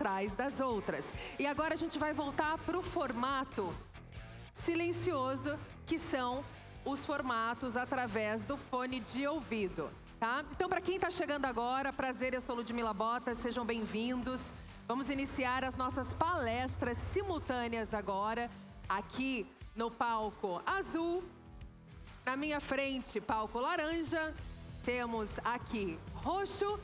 atrás das outras. E agora a gente vai voltar para o formato silencioso, que são os formatos através do fone de ouvido, tá? Então, para quem está chegando agora, prazer, eu sou Ludmila Bota, sejam bem-vindos. Vamos iniciar as nossas palestras simultâneas agora, aqui no palco azul. Na minha frente, palco laranja, temos aqui roxo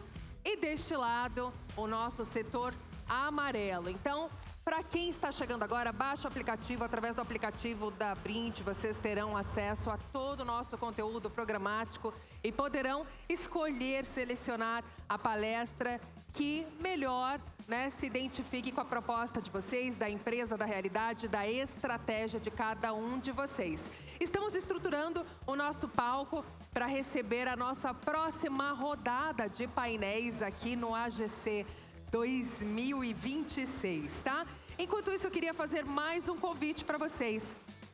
e deste lado o nosso setor amarelo. Então, para quem está chegando agora, baixe o aplicativo. Através do aplicativo da Brint, vocês terão acesso a todo o nosso conteúdo programático e poderão escolher, selecionar a palestra que melhor, se identifique com a proposta de vocês, da empresa, da realidade, da estratégia de cada um de vocês. Estamos estruturando o nosso palco para receber a nossa próxima rodada de painéis aqui no AGC 2026, tá? Enquanto isso, eu queria fazer mais um convite para vocês.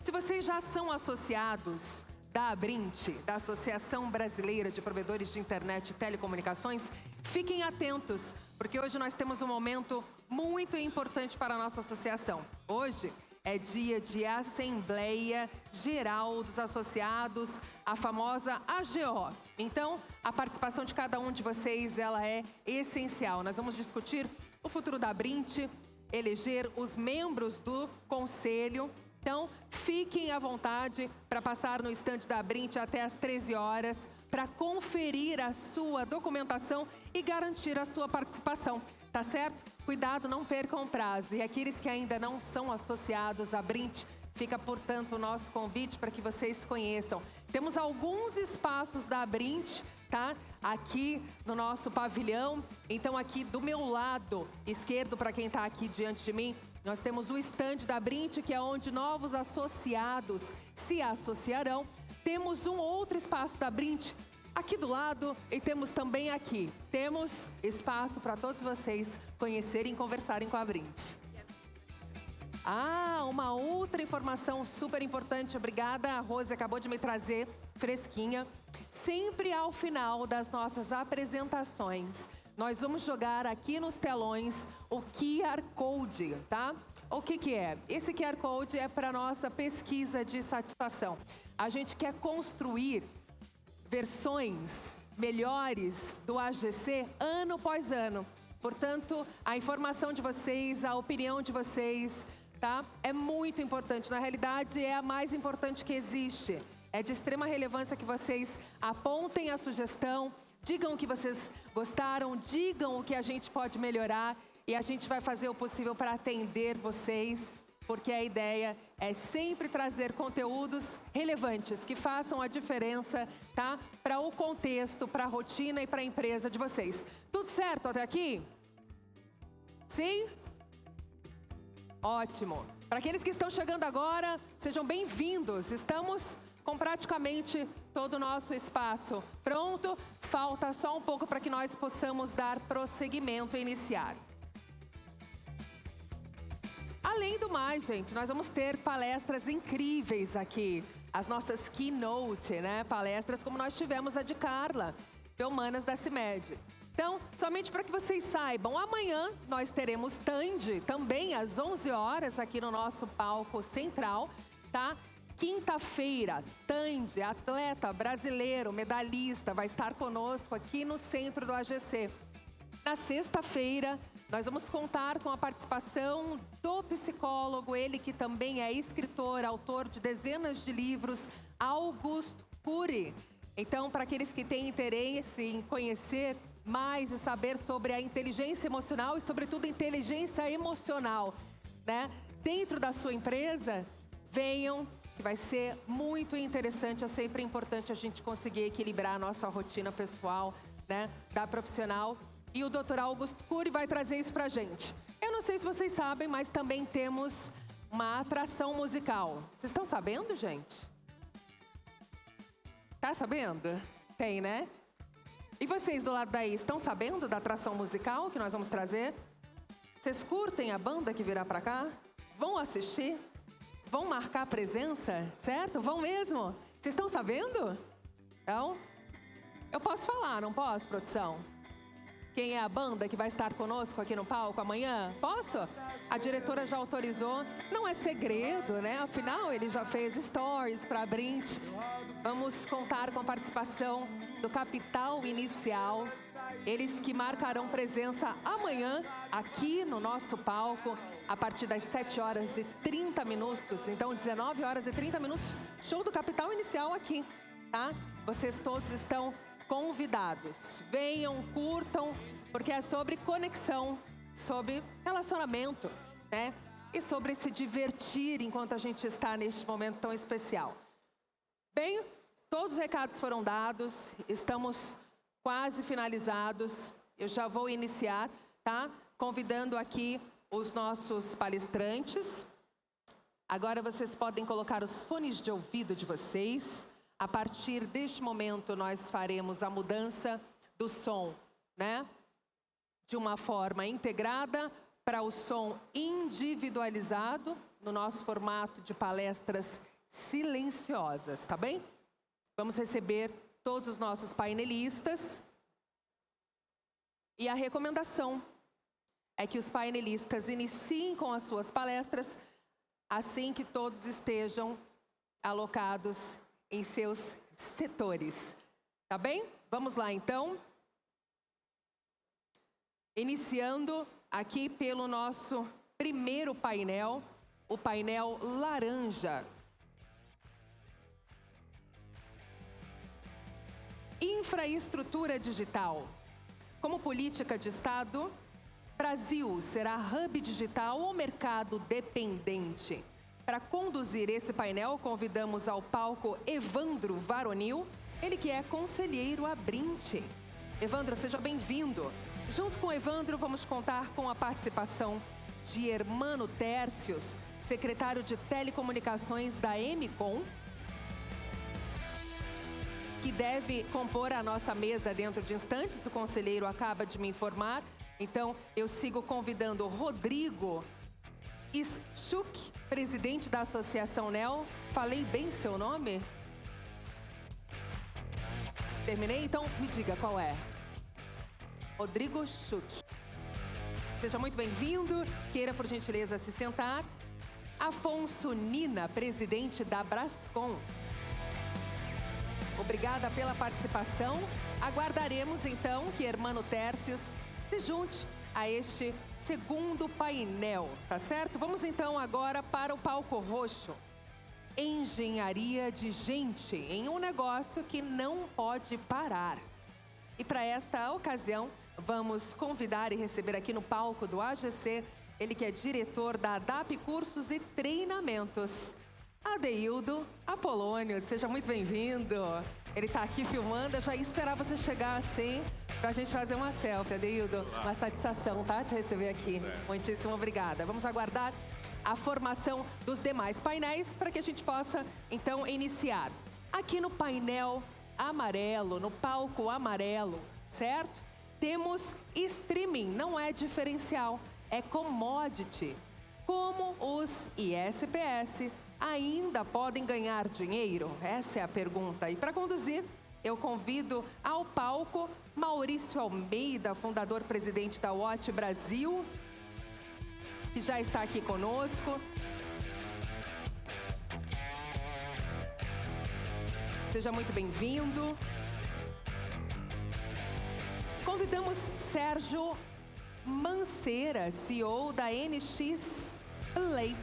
Se vocês já são associados da Abrint, da Associação Brasileira de Provedores de Internet e Telecomunicações, fiquem atentos, porque hoje nós temos um momento muito importante para a nossa associação. Hoje é dia de Assembleia Geral dos Associados, a famosa AGO. Então, a participação de cada um de vocês, ela é essencial. Nós vamos discutir o futuro da Abrint, eleger os membros do conselho. Então, fiquem à vontade para passar no estande da Abrint até às 13 horas, para conferir a sua documentação e garantir a sua participação. Tá certo? Cuidado, não percam o prazo. E aqueles que ainda não são associados à Abrint, fica, portanto, o nosso convite para que vocês conheçam. Temos alguns espaços da Abrint, tá? Aqui no nosso pavilhão. Então, aqui do meu lado esquerdo, para quem está aqui diante de mim, nós temos o estande da Abrint, que é onde novos associados se associarão. Temos um outro espaço da Abrint aqui do lado e temos também aqui. Temos espaço para todos vocês conhecerem e conversarem com a Abrint. Uma outra informação super importante, obrigada, a Rose acabou de me trazer, fresquinha. Sempre ao final das nossas apresentações, nós vamos jogar aqui nos telões o QR Code, tá? O que é? Esse QR Code é para nossa pesquisa de satisfação. A gente quer construir versões melhores do AGC ano após ano. Portanto, a informação de vocês, a opinião de vocês, tá? É muito importante. Na realidade, é a mais importante que existe. É de extrema relevância que vocês apontem a sugestão, digam o que vocês gostaram, digam o que a gente pode melhorar e a gente vai fazer o possível para atender vocês, porque a ideia é sempre trazer conteúdos relevantes que façam a diferença, tá? Para o contexto, para a rotina e para a empresa de vocês. Tudo certo até aqui? Sim? Ótimo. Para aqueles que estão chegando agora, sejam bem-vindos. Estamos com praticamente todo o nosso espaço pronto. Falta só um pouco para que nós possamos dar prosseguimento e iniciar. Além do mais, gente, nós vamos ter palestras incríveis aqui. As nossas keynote, palestras como nós tivemos a de Carla, Humanas da CIMED. Então, somente para que vocês saibam, amanhã nós teremos Tandy, também às 11 horas, aqui no nosso palco central, tá? Quinta-feira, Tandy, atleta brasileiro, medalhista, vai estar conosco aqui no centro do AGC. Na sexta-feira, nós vamos contar com a participação do psicólogo, ele que também é escritor, autor de dezenas de livros, Augusto Cury. Então, para aqueles que têm interesse em conhecer mais e saber sobre a inteligência emocional e, sobretudo, inteligência emocional, dentro da sua empresa, venham, que vai ser muito interessante. É sempre importante a gente conseguir equilibrar a nossa rotina pessoal, da profissional. E o Dr. Augusto Cury vai trazer isso pra gente. Eu não sei se vocês sabem, mas também temos uma atração musical. Vocês estão sabendo, gente? Tá sabendo? Tem, né? E vocês do lado daí, estão sabendo da atração musical que nós vamos trazer? Vocês curtem a banda que virá pra cá? Vão assistir? Vão marcar presença? Certo? Vão mesmo? Vocês estão sabendo? Então, eu posso falar, não posso, produção? quem é a banda que vai estar conosco aqui no palco amanhã? Posso? A diretora já autorizou. Não é segredo, né? Afinal, ele já fez stories para a Brint. Vamos contar com a participação do Capital Inicial. Eles que marcarão presença amanhã aqui no nosso palco a partir das 7h30. Então, 19h30, show do Capital Inicial aqui, tá? Vocês todos estão convidados. Venham, curtam, porque é sobre conexão, sobre relacionamento, né? E sobre se divertir enquanto a gente está neste momento tão especial. Bem, todos os recados foram dados, estamos quase finalizados. Eu já vou iniciar, tá? Convidando aqui os nossos palestrantes. Agora vocês podem colocar os fones de ouvido de vocês. A partir deste momento, nós faremos a mudança do som, né? De uma forma integrada para o som individualizado, no nosso formato de palestras silenciosas, tá bem? Vamos receber todos os nossos painelistas. E a recomendação é que os painelistas iniciem com as suas palestras assim que todos estejam alocados em seus setores, tá bem? Vamos lá, então. Iniciando aqui pelo nosso primeiro painel, o painel laranja. Infraestrutura digital. Como política de Estado, Brasil será hub digital ou mercado dependente? Para conduzir esse painel, convidamos ao palco Evandro Varonil, ele que é conselheiro Abrint. Evandro, seja bem-vindo. Junto com Evandro, vamos contar com a participação de Hermano Tércios, secretário de Telecomunicações da Emicom, que deve compor a nossa mesa dentro de instantes. O conselheiro acaba de me informar. Então, eu sigo convidando Rodrigo Schuk, presidente da Associação NEL. Falei bem seu nome? Terminei? Então, me diga qual é. Rodrigo Schuk. Seja muito bem-vindo. Queira, por gentileza, se sentar. Afonso Nina, presidente da Brascom. Obrigada pela participação. Aguardaremos, então, que Hermano Tércios se junte a este segundo painel, tá certo? Vamos, então, agora para o palco roxo. Engenharia de gente em um negócio que não pode parar. E para esta ocasião, vamos convidar e receber aqui no palco do AGC, ele que é diretor da ADAP Cursos e Treinamentos, Adeildo Apolônio. Seja muito bem-vindo. Ele está aqui filmando, eu já ia esperar você chegar assim, para a gente fazer uma selfie, Adeildo. Uma satisfação, tá? Te receber aqui. Muitíssimo obrigada. Vamos aguardar a formação dos demais painéis para que a gente possa, então, iniciar. Aqui no painel amarelo, no palco amarelo, certo? Temos streaming, não é diferencial, é commodity. Como os ISPS ainda podem ganhar dinheiro? Essa é a pergunta. E para conduzir, eu convido ao palco Maurício Almeida, fundador-presidente da Watch Brasil, que já está aqui conosco. Seja muito bem-vindo. Convidamos Sérgio Mancera, CEO da NX Play.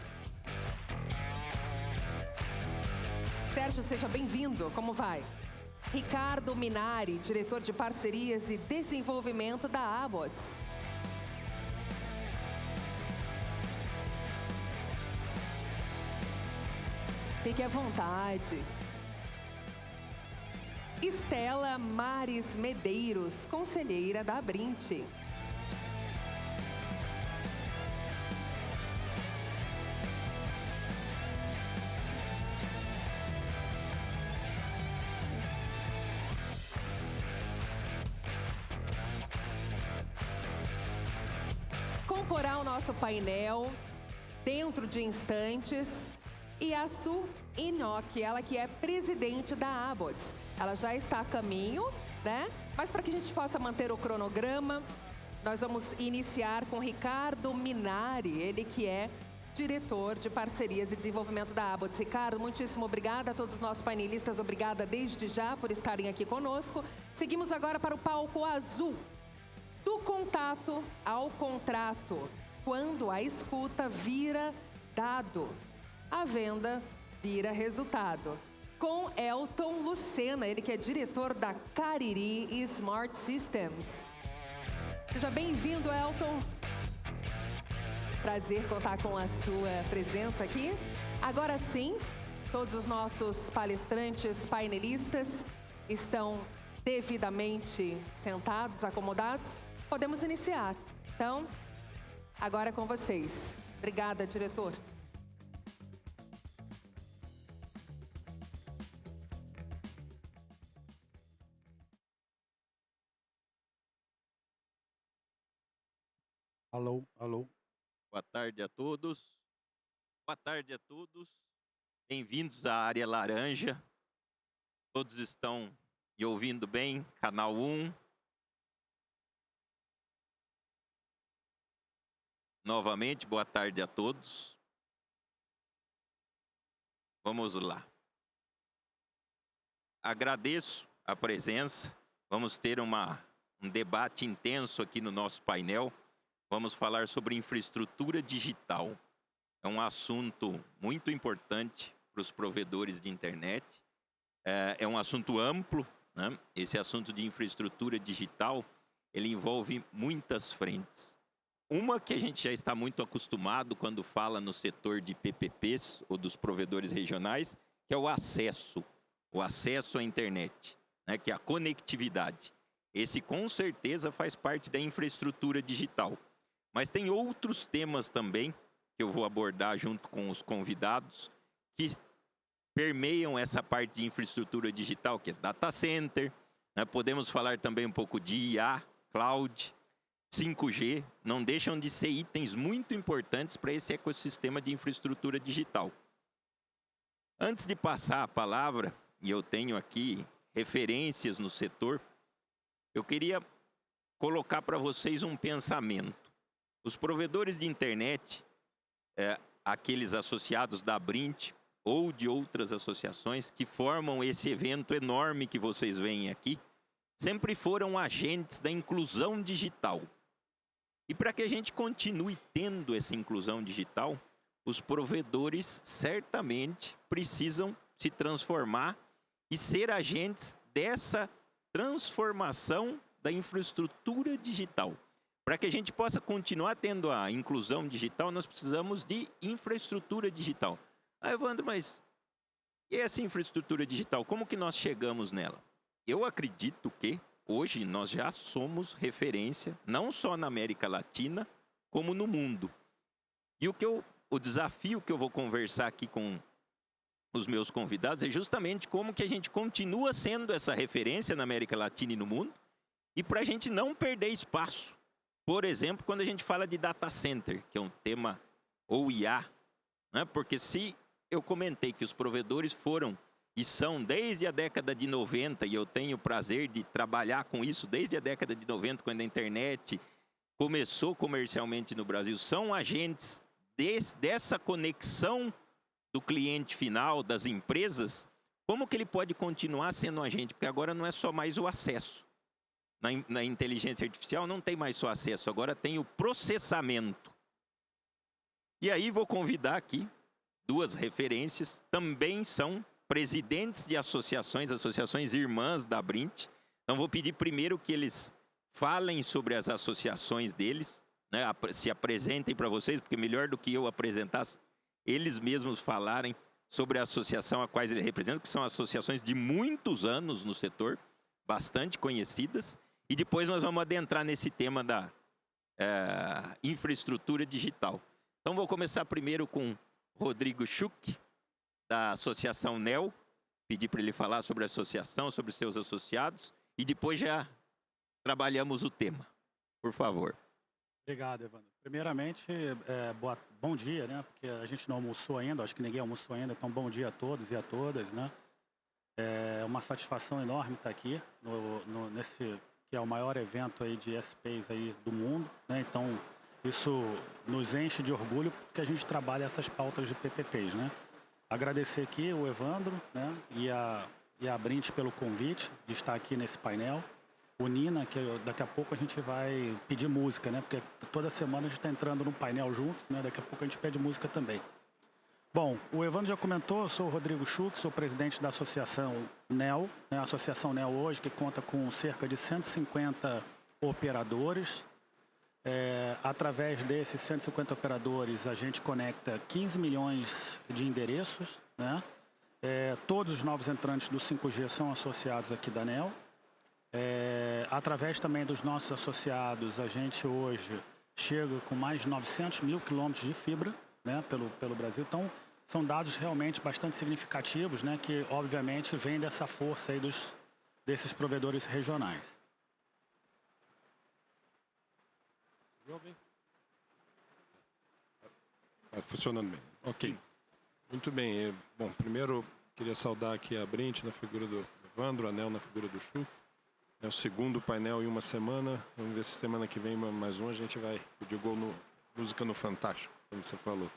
Sérgio, seja bem-vindo. Como vai? Ricardo Minari, diretor de parcerias e desenvolvimento da Abots. Fique à vontade. Estela Mares Medeiros, conselheira da Abrint. Comporá o nosso painel dentro de instantes. E a Su Inoki, ela que é presidente da Abots. Ela já está a caminho né? Mas para que a gente possa manter o cronograma, nós vamos iniciar com Ricardo Minari, ele que é diretor de parcerias e desenvolvimento da Abots. Ricardo, muitíssimo obrigada a todos os nossos painelistas, obrigada desde já por estarem aqui conosco. Seguimos agora para o palco azul. Do contato ao contrato, quando a escuta vira dado, a venda vira resultado. Com Elton Lucena, ele que é diretor da Cariri Smart Systems. Seja bem-vindo, Elton. Prazer contar com a sua presença aqui. Agora sim, todos os nossos palestrantes, painelistas estão devidamente sentados, acomodados. Podemos iniciar. Então, agora é com vocês. Obrigada, diretor. Alô, alô. Boa tarde a todos. Boa tarde a todos. Bem-vindos à área laranja. Todos estão me ouvindo bem? Canal 1. Novamente, boa tarde a todos. Vamos lá. Agradeço a presença. Vamos ter um debate intenso aqui no nosso painel. Vamos falar sobre infraestrutura digital. É um assunto muito importante para os provedores de internet. É um assunto amplo, né? Esse assunto de infraestrutura digital, ele envolve muitas frentes. Uma que a gente já está muito acostumado quando fala no setor de PPPs ou dos provedores regionais, que é o acesso à internet, né? Que é a conectividade. Esse com certeza faz parte da infraestrutura digital. Mas tem outros temas também que eu vou abordar junto com os convidados que permeiam essa parte de infraestrutura digital, que é data center, né? Podemos falar também um pouco de IA, cloud, 5G, não deixam de ser itens muito importantes para esse ecossistema de infraestrutura digital. Antes de passar a palavra, e eu tenho aqui referências no setor, eu queria colocar para vocês um pensamento. Os provedores de internet, aqueles associados da Abrint ou de outras associações que formam esse evento enorme que vocês veem aqui, sempre foram agentes da inclusão digital. E para que a gente continue tendo essa inclusão digital, os provedores certamente precisam se transformar e ser agentes dessa transformação da infraestrutura digital. Para que a gente possa continuar tendo a inclusão digital, nós precisamos de infraestrutura digital. Evandro, mas e essa infraestrutura digital, como que nós chegamos nela? Eu acredito que hoje nós já somos referência, não só na América Latina, como no mundo. E o desafio que eu vou conversar aqui com os meus convidados é justamente como que a gente continua sendo essa referência na América Latina e no mundo, e para a gente não perder espaço. Por exemplo, quando a gente fala de data center, que é um tema, ou IA, né? Porque se eu comentei que os provedores foram e são desde a década de 90, e eu tenho o prazer de trabalhar com isso desde a década de 90, quando a internet começou comercialmente no Brasil, são agentes dessa conexão do cliente final, das empresas, como que ele pode continuar sendo um agente? Porque agora não é só mais o acesso. Na inteligência artificial não tem mais só acesso, agora tem o processamento. E aí vou convidar aqui duas referências, também são presidentes de associações irmãs da Abrint. Então vou pedir primeiro que eles falem sobre as associações deles, né? Se apresentem para vocês, porque melhor do que eu apresentar, eles mesmos falarem sobre a associação a quais eles representam, que são associações de muitos anos no setor, bastante conhecidas. E depois nós vamos adentrar nesse tema da infraestrutura digital. Então vou começar primeiro com Rodrigo Schuch, da Associação NEL, pedir para ele falar sobre a associação, sobre os seus associados, e depois já trabalhamos o tema. Por favor. Obrigado, Evandro. Primeiramente, bom dia, né? Porque a gente não almoçou ainda, acho que ninguém almoçou ainda, então bom dia a todos e a todas, né? É uma satisfação enorme estar aqui nesse que é o maior evento aí de ESPs aí do mundo, né? Então, isso nos enche de orgulho porque a gente trabalha essas pautas de PPPs, né? Agradecer aqui o Evandro, né? E a Brint pelo convite de estar aqui nesse painel. O Nina, que daqui a pouco a gente vai pedir música, né? Porque toda semana a gente está entrando no painel juntos, né? Daqui a pouco a gente pede música também. Bom, o Evandro já comentou, eu sou o Rodrigo Schuch, sou presidente da Associação NEL, né? A Associação NEL hoje, que conta com cerca de 150 operadores. Através desses 150 operadores, a gente conecta 15 milhões de endereços, né? Todos os novos entrantes do 5G são associados aqui da NEL. Através também dos nossos associados, a gente hoje chega com mais de 900 mil quilômetros de fibra, né, pelo Brasil. Então, são dados realmente bastante significativos, né, que obviamente vêm dessa força aí desses provedores regionais. Está funcionando bem. Ok. Muito bem. Bom, primeiro queria saudar aqui a Brint na figura do Evandro, a NEL na figura do Schuch. É o segundo painel em uma semana. Vamos ver se semana que vem mais um a gente vai pedir gol no Música no Fantástico, como você falou.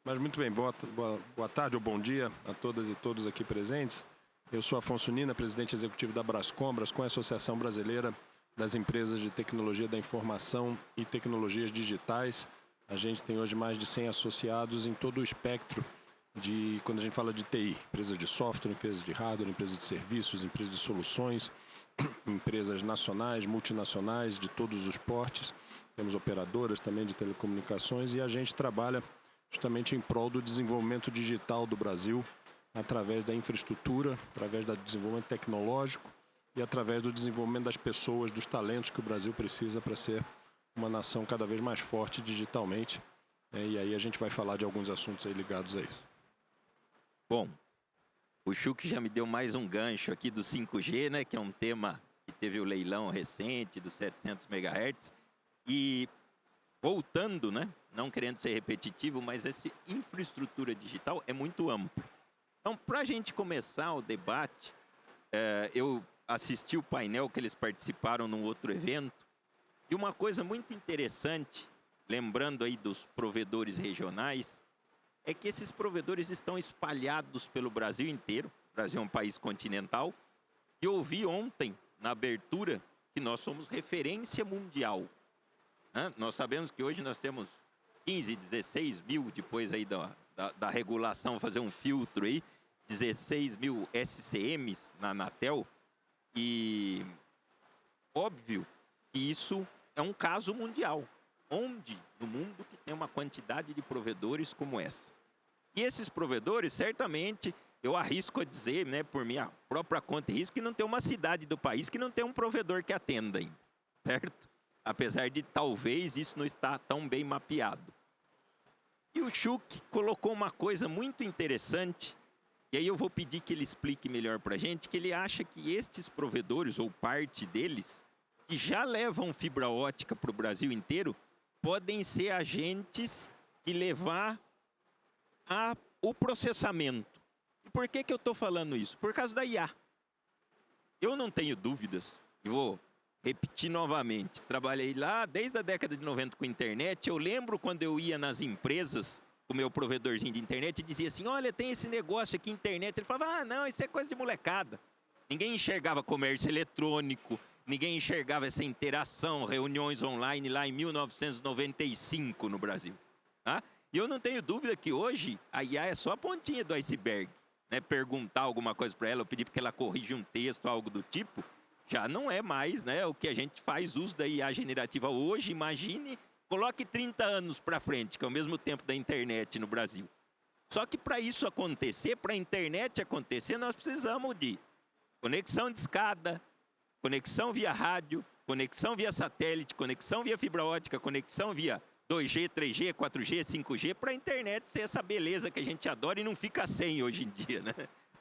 Mas muito bem, boa tarde ou bom dia a todas e todos aqui presentes. Eu sou Afonso Nina, presidente executivo da Brascom, a Associação Brasileira das Empresas de Tecnologia da Informação e Tecnologias Digitais. A gente tem hoje mais de 100 associados em todo o espectro quando a gente fala de TI, empresas de software, empresas de hardware, empresas de serviços, empresas de soluções, empresas nacionais, multinacionais, de todos os portes. Temos operadoras também de telecomunicações e a gente trabalha justamente em prol do desenvolvimento digital do Brasil, através da infraestrutura, através do desenvolvimento tecnológico e através do desenvolvimento das pessoas, dos talentos que o Brasil precisa para ser uma nação cada vez mais forte digitalmente. E aí a gente vai falar de alguns assuntos aí ligados a isso. Bom, o Schuch já me deu mais um gancho aqui do 5G, né, que é um tema que teve o leilão recente dos 700 MHz. E voltando, né, não querendo ser repetitivo, mas essa infraestrutura digital é muito ampla. Então, para a gente começar o debate, eu assisti o painel que eles participaram num outro evento. E uma coisa muito interessante, lembrando aí dos provedores regionais, é que esses provedores estão espalhados pelo Brasil inteiro. O Brasil é um país continental. E eu ouvi ontem, na abertura, que nós somos referência mundial. Nós sabemos que hoje nós temos 15, 16 mil, depois aí da regulação, fazer um filtro aí, 16 mil SCMs na Anatel. E óbvio que isso é um caso mundial. Onde no mundo que tem uma quantidade de provedores como essa? E esses provedores, certamente, eu arrisco a dizer, né, por minha própria conta e risco, que não tem uma cidade do país que não tem um provedor que atenda ainda, certo? Apesar de talvez isso não estar tão bem mapeado. E o Schuch colocou uma coisa muito interessante, e aí eu vou pedir que ele explique melhor para a gente, que ele acha que estes provedores, ou parte deles, que já levam fibra ótica para o Brasil inteiro, podem ser agentes de levar o processamento. E por que eu estou falando isso? Por causa da IA. Eu não tenho dúvidas, e vou repetir novamente, trabalhei lá desde a década de 90 com internet. Eu lembro quando eu ia nas empresas, com o meu provedorzinho de internet, e dizia assim, olha, tem esse negócio aqui, internet. Ele falava, não, isso é coisa de molecada. Ninguém enxergava comércio eletrônico, ninguém enxergava essa interação, reuniões online lá em 1995 no Brasil. Tá? E eu não tenho dúvida que hoje a IA é só a pontinha do iceberg. Né? Perguntar alguma coisa para ela, ou pedir para que ela corrija um texto, algo do tipo, já não é mais, né, o que a gente faz uso da IA generativa hoje. Imagine, coloque 30 anos para frente, que é o mesmo tempo da internet no Brasil. Só que para isso acontecer, para a internet acontecer, nós precisamos de conexão de escada, conexão via rádio, conexão via satélite, conexão via fibra ótica, conexão via 2G, 3G, 4G, 5G, para a internet ser essa beleza que a gente adora e não fica sem hoje em dia, né,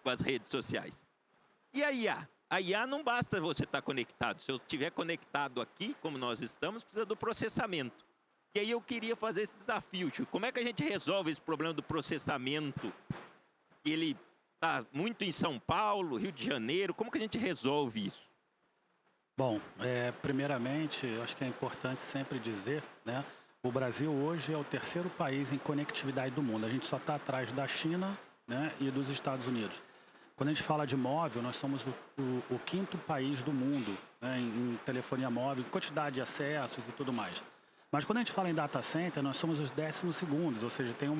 com as redes sociais. E a IA? A IA não basta você estar conectado. Se eu estiver conectado aqui, como nós estamos, precisa do processamento. E aí eu queria fazer esse desafio, Chico. Como é que a gente resolve esse problema do processamento? Ele Está muito em São Paulo, Rio de Janeiro. Como que a gente resolve isso? Bom, primeiramente, eu acho que é importante sempre dizer, né? O Brasil hoje é o terceiro país em conectividade do mundo. A gente só está atrás da China, né, e dos Estados Unidos. Quando a gente fala de móvel, nós somos o quinto país do mundo, né, em telefonia móvel, em quantidade de acessos e tudo mais. Mas quando a gente fala em data center, nós somos os 12º, ou seja, tem um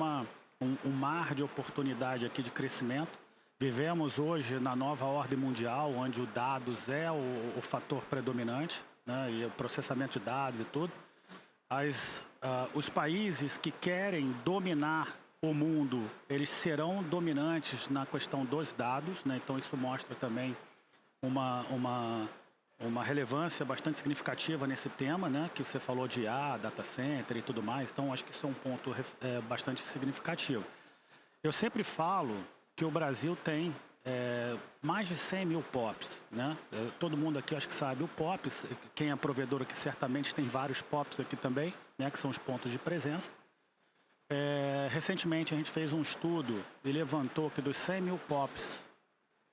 mar de oportunidade aqui de crescimento. Vivemos hoje na nova ordem mundial, onde o dados é o fator predominante, né, e o processamento de dados e tudo. Os países que querem dominar o mundo, eles serão dominantes na questão dos dados, né? Então isso mostra também uma relevância bastante significativa nesse tema, né? Que você falou de IA, data center e tudo mais. Então acho que isso é um ponto bastante significativo. Eu sempre falo que o Brasil tem mais de 100 mil POPs, né? Todo mundo aqui acho que sabe o POPs. Quem é provedor aqui certamente tem vários POPs aqui também, né? Que são os pontos de presença. Recentemente a gente fez um estudo e levantou que dos 100 mil POPs,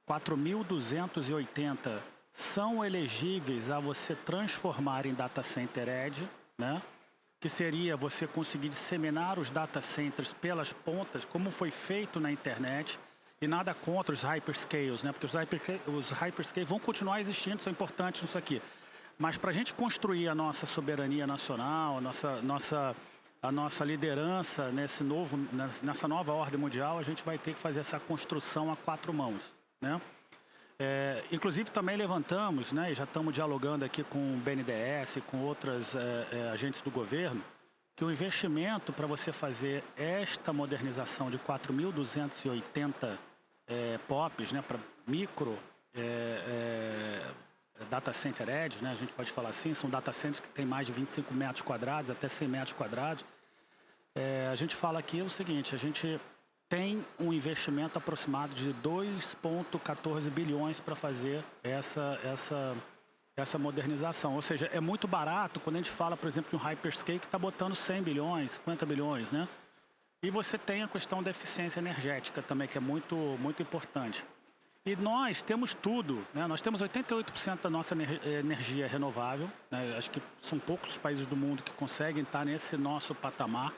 4.280 são elegíveis a você transformar em data center edge, né? Que seria você conseguir disseminar os data centers pelas pontas, como foi feito na internet. E nada contra os hyperscales, né? Porque os hyperscales vão continuar existindo, são importantes nisso aqui. Mas para a gente construir a nossa soberania nacional, a nossa liderança nessa nova ordem mundial, a gente vai ter que fazer essa construção a 4 mãos, né? Inclusive também levantamos, né, e já estamos dialogando aqui com o BNDES, com outras agentes do governo, que o investimento para você fazer esta modernização de 4.280 POPs, né, para micro data center edge, né, a gente pode falar assim, são data centers que têm mais de 25 metros quadrados, até 100 metros quadrados. A gente fala aqui o seguinte, a gente tem um investimento aproximado de 2,14 bilhões para fazer essa modernização. Ou seja, é muito barato quando a gente fala, por exemplo, de um hyperscale que está botando 100 bilhões, 50 bilhões, né? E você tem a questão da eficiência energética também, que é muito, muito importante. E nós temos tudo, né? Nós temos 88% da nossa energia renovável, né? Acho que são poucos os países do mundo que conseguem estar nesse nosso patamar.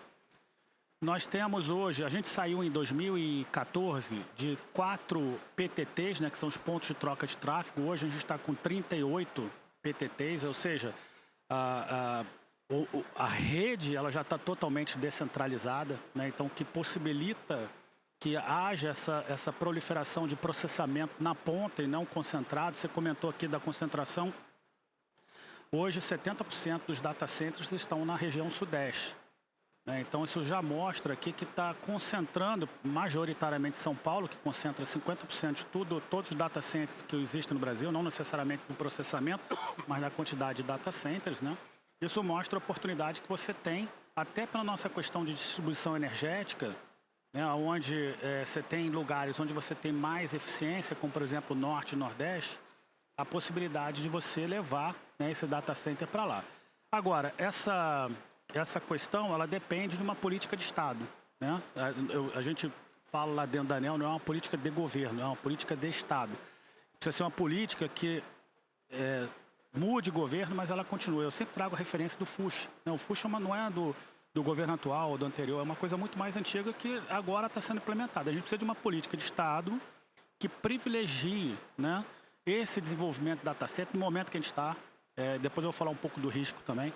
Nós temos hoje, a gente saiu em 2014 de 4 PTTs, né, que são os pontos de troca de tráfego. Hoje a gente está com 38 PTTs, ou seja, a rede ela já está totalmente descentralizada, né, então que possibilita que haja essa proliferação de processamento na ponta e não concentrado. Você comentou aqui da concentração. Hoje 70% dos data centers estão na região sudeste. Então, isso já mostra aqui que está concentrando, majoritariamente São Paulo, que concentra 50% de todos os data centers que existem no Brasil, não necessariamente do processamento, mas da quantidade de data centers, né? Isso mostra a oportunidade que você tem, até pela nossa questão de distribuição energética, né, onde você tem lugares onde você tem mais eficiência, como, por exemplo, o Norte e Nordeste, a possibilidade de você levar, né, esse data center para lá. Agora, essa questão, ela depende de uma política de Estado, né? A gente fala lá dentro da ANEEL, não é uma política de governo, é uma política de Estado. Precisa ser uma política que mude governo, mas ela continua. Eu sempre trago a referência do FUSH. O FUSH não é do governo atual ou do anterior, é uma coisa muito mais antiga que agora está sendo implementada. A gente precisa de uma política de Estado que privilegie, né, esse desenvolvimento da data center no momento que a gente está. Depois eu vou falar um pouco do risco também.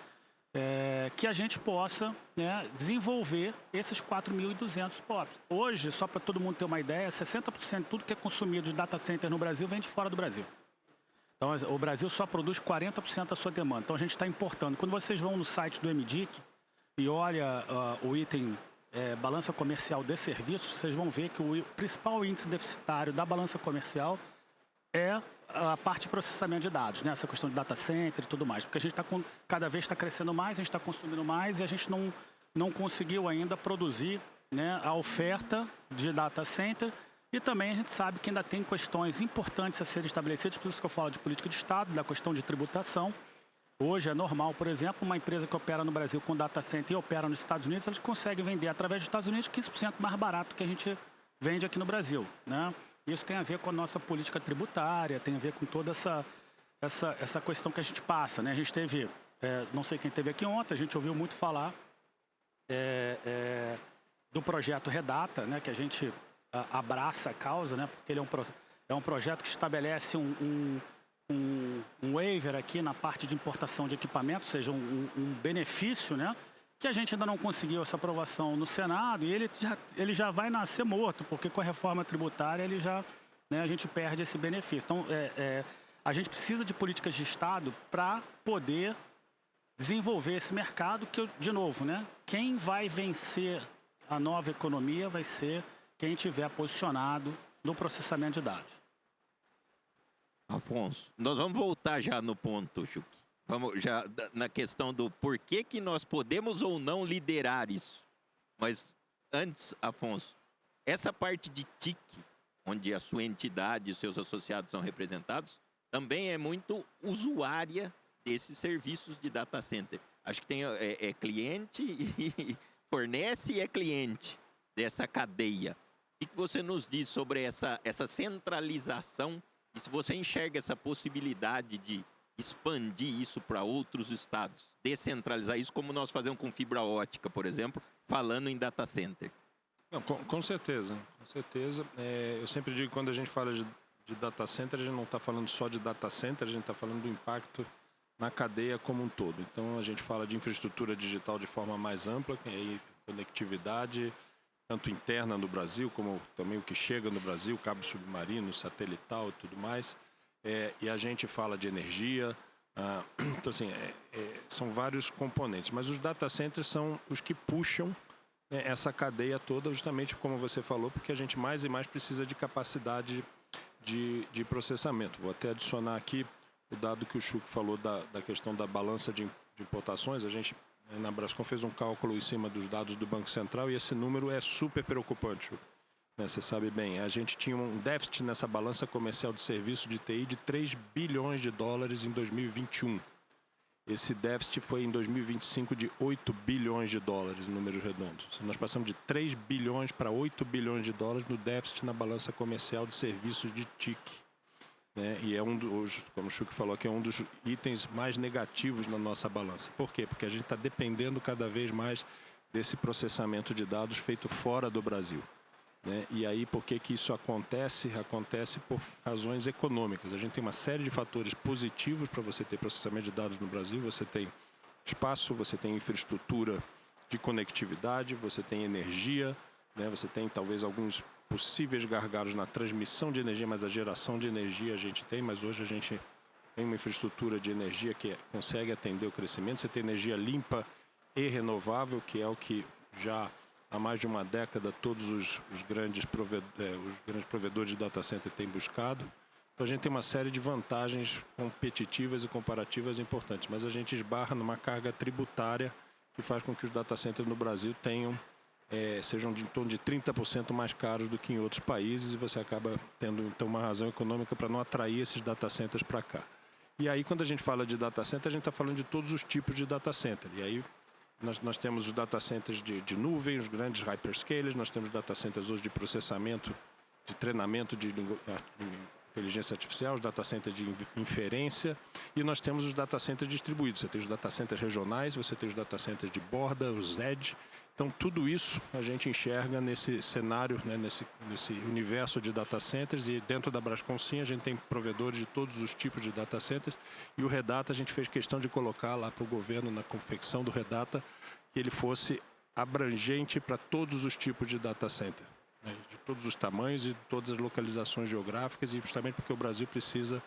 Que a gente possa, né, desenvolver esses 4.200 POPs. Hoje, só para todo mundo ter uma ideia, 60% de tudo que é consumido de data center no Brasil vem de fora do Brasil. Então, o Brasil só produz 40% da sua demanda. Então, a gente está importando. Quando vocês vão no site do MDIC e olha o item balança comercial de serviços, vocês vão ver que o principal índice deficitário da balança comercial é a parte de processamento de dados, né? Essa questão de data center e tudo mais. Porque a gente cada vez está crescendo mais, a gente está consumindo mais e a gente não conseguiu ainda produzir, né, a oferta de data center. E também a gente sabe que ainda tem questões importantes a serem estabelecidas, por isso que eu falo de política de Estado, da questão de tributação. Hoje é normal, por exemplo, uma empresa que opera no Brasil com data center e opera nos Estados Unidos, elas conseguem vender através dos Estados Unidos 15% mais barato que a gente vende aqui no Brasil, né? Isso tem a ver com a nossa política tributária, tem a ver com toda essa questão que a gente passa, né? A gente teve, não sei quem esteve aqui ontem, a gente ouviu muito falar do projeto Redata, né? Que a gente abraça a causa, né? Porque ele é um projeto que estabelece um waiver aqui na parte de importação de equipamentos, ou seja, um benefício, né? Que a gente ainda não conseguiu essa aprovação no Senado e ele já vai nascer morto, porque com a reforma tributária a gente perde esse benefício. Então, a gente precisa de políticas de Estado para poder desenvolver esse mercado que, de novo, né? Quem vai vencer a nova economia vai ser quem estiver posicionado no processamento de dados. Afonso, nós vamos voltar já no ponto, Chuck. Vamos já na questão do porquê que nós podemos ou não liderar isso. Mas antes, Afonso, essa parte de TIC, onde a sua entidade e seus associados são representados, também é muito usuária desses serviços de data center. Acho que tem cliente e fornece e é cliente dessa cadeia. O que você nos diz sobre essa centralização e se você enxerga essa possibilidade de expandir isso para outros estados, descentralizar isso como nós fazemos com fibra ótica, por exemplo, falando em data center? Não, com certeza, com certeza. Eu sempre digo que quando a gente fala de data center, a gente não está falando só de data center, a gente está falando do impacto na cadeia como um todo. Então a gente fala de infraestrutura digital de forma mais ampla, que é conectividade, tanto interna no Brasil, como também o que chega no Brasil, cabo submarino, satelital e tudo mais. E a gente fala de energia. Então, assim, são vários componentes. Mas os data centers são os que puxam essa cadeia toda, justamente como você falou, porque a gente mais e mais precisa de capacidade de processamento. Vou até adicionar aqui o dado que o Chuck falou da questão da balança de importações. A gente, na Brascom, fez um cálculo em cima dos dados do Banco Central e esse número é super preocupante, Chuck. Você sabe bem, a gente tinha um déficit nessa balança comercial de serviço de TI de 3 bilhões de dólares em 2021. Esse déficit foi em 2025 de 8 bilhões de dólares, em números redondos. Nós passamos de 3 bilhões para 8 bilhões de dólares no déficit na balança comercial de serviços de TIC. Né? E como o Chuck falou aqui, é um dos itens mais negativos na nossa balança. Por quê? Porque a gente está dependendo cada vez mais desse processamento de dados feito fora do Brasil. Né? E aí, por que isso acontece? Acontece por razões econômicas. A gente tem uma série de fatores positivos para você ter processamento de dados no Brasil. Você tem espaço, você tem infraestrutura de conectividade, você tem energia, né? Você tem talvez alguns possíveis gargalos na transmissão de energia, mas a geração de energia a gente tem, mas hoje a gente tem uma infraestrutura de energia que consegue atender o crescimento. Você tem energia limpa e renovável, que é o que já há mais de uma década todos os grandes provedores de data center têm buscado. Então a gente tem uma série de vantagens competitivas e comparativas importantes, mas a gente esbarra numa carga tributária que faz com que os data centers no Brasil sejam em torno de 30% mais caros do que em outros países, e você acaba tendo então uma razão econômica para não atrair esses data centers para cá. E aí, quando a gente fala de data center, a gente está falando de todos os tipos de data center. E aí nós temos os data centers de nuvem, os grandes hyperscalers, nós temos data centers hoje de processamento, de treinamento de inteligência artificial, os data centers de inferência, e nós temos os data centers distribuídos. Você tem os data centers regionais, você tem os data centers de borda, os edge. Então, tudo isso a gente enxerga nesse cenário, né, nesse universo de data centers, e dentro da Brascom, sim, a gente tem provedores de todos os tipos de data centers, e o Redata a gente fez questão de colocar lá para o governo, na confecção do Redata, que ele fosse abrangente para todos os tipos de data center, né, de todos os tamanhos e de todas as localizações geográficas, e justamente porque o Brasil precisa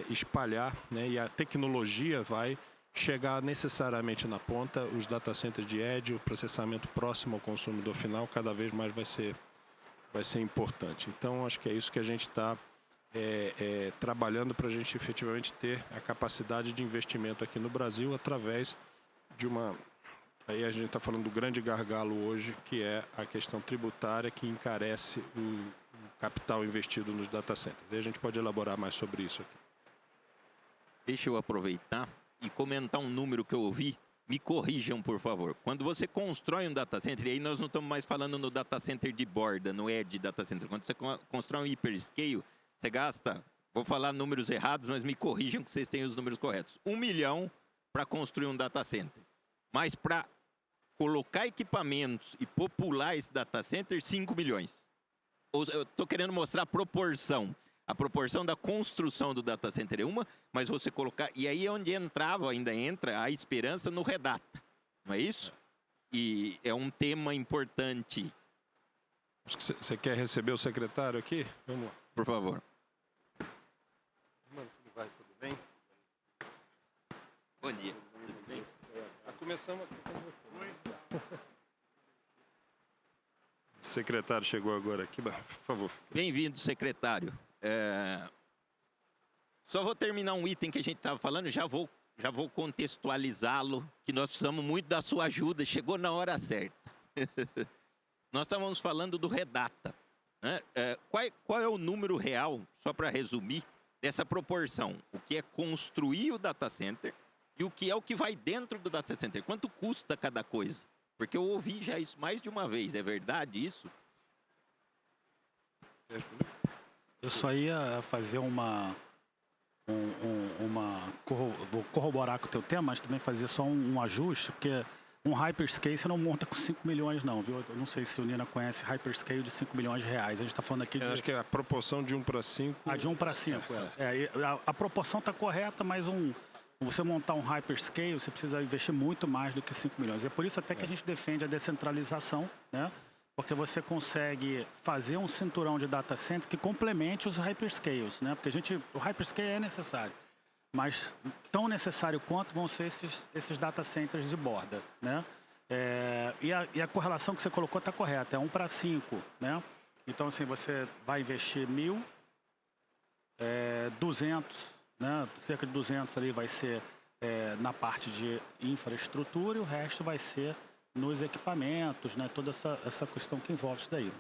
espalhar, né, e a tecnologia vai chegar necessariamente na ponta. Os data centers de edge, o processamento próximo ao consumidor final, cada vez mais vai ser importante. Então, acho que é isso que a gente está trabalhando para a gente efetivamente ter a capacidade de investimento aqui no Brasil através de uma... Aí a gente está falando do grande gargalo hoje, que é a questão tributária que encarece o capital investido nos data centers. E a gente pode elaborar mais sobre isso aqui. Deixa eu aproveitar e comentar um número que eu ouvi. me corrijam, por favor. Quando você constrói um data center, e aí nós não estamos mais falando no data center de borda, no edge data center. Quando você constrói um hyperscale, você gasta, vou falar números errados, mas me corrijam que vocês têm os números corretos. 1 milhão para construir um data center. Mas para colocar equipamentos e popular esse data center, 5 milhões. Eu estou querendo mostrar a proporção. A proporção da construção do data center é uma, mas você colocar... E aí é onde ainda entra a esperança no Redata, não é isso? E é um tema importante. Acho que você quer receber o secretário aqui? Vamos lá. Por favor. Mano, tudo vai, tudo bem? Bom dia. Tudo bem? Começamos aqui. O secretário chegou agora aqui, por favor. Bem-vindo, secretário. Só vou terminar um item que a gente estava falando, já vou contextualizá-lo, que nós precisamos muito da sua ajuda, chegou na hora certa. Nós estávamos falando do Redata, né? Qual é o número real, só para resumir, dessa proporção? O que é construir o data center e o que é o que vai dentro do data center? Quanto custa cada coisa? Porque eu ouvi já isso mais de uma vez, é verdade isso? Eu só ia fazer vou corroborar com o teu tema, mas também fazer só um ajuste, porque um hyperscale você não monta com 5 milhões não, viu? Eu não sei se o Nina conhece hyperscale de 5 milhões de reais. A gente está falando aqui de... Eu acho que é a proporção de 1 para 5. De 1 para 5, a proporção está correta, mas você montar um hyperscale, você precisa investir muito mais do que 5 milhões. É por isso até que a gente defende a descentralização, né? Porque você consegue fazer um cinturão de data center que complemente os hyperscales, né? Porque o hyperscale é necessário, mas tão necessário quanto vão ser esses data centers de borda, né? E a correlação que você colocou está correta, é 1 para 5, né? Então, assim, você vai investir 1.000, 200, né? Cerca de 200 ali vai ser na parte de infraestrutura e o resto vai ser nos equipamentos, né? Toda essa questão que envolve isso daí.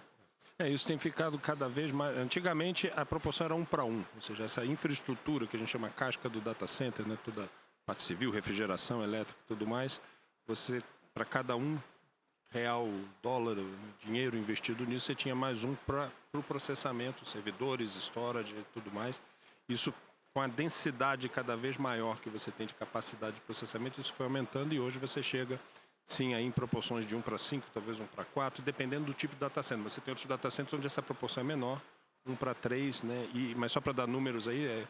Isso tem ficado cada vez mais... Antigamente a proporção era 1 para 1, ou seja, essa infraestrutura que a gente chama casca do data center, né? Toda a parte civil, refrigeração, elétrica e tudo mais, você, para cada R$1, dólar, dinheiro investido nisso, você tinha mais um para o processamento, servidores, storage e tudo mais. Isso, com a densidade cada vez maior que você tem de capacidade de processamento, isso foi aumentando e hoje você chega... Sim, aí em proporções de 1 para 5, talvez 1 para 4, dependendo do tipo de data center. Você tem outros data centers onde essa proporção é menor, 1 para 3, né? Mas só para dar números aí,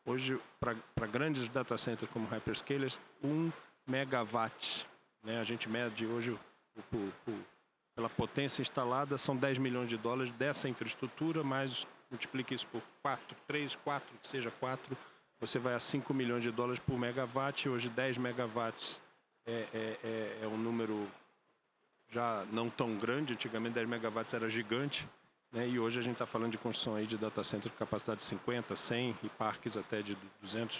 hoje, para grandes data centers como hyperscalers, 1 megawatt, né? A gente mede hoje, pela potência instalada, são 10 milhões de dólares dessa infraestrutura, mas multiplique isso por 3, 4, que seja 4, você vai a 5 milhões de dólares por megawatt. Hoje 10 megawatts é um número já não tão grande. Antigamente 10 megawatts era gigante, né? E hoje a gente está falando de construção aí de data center com capacidade de 50, 100 e parques até de 200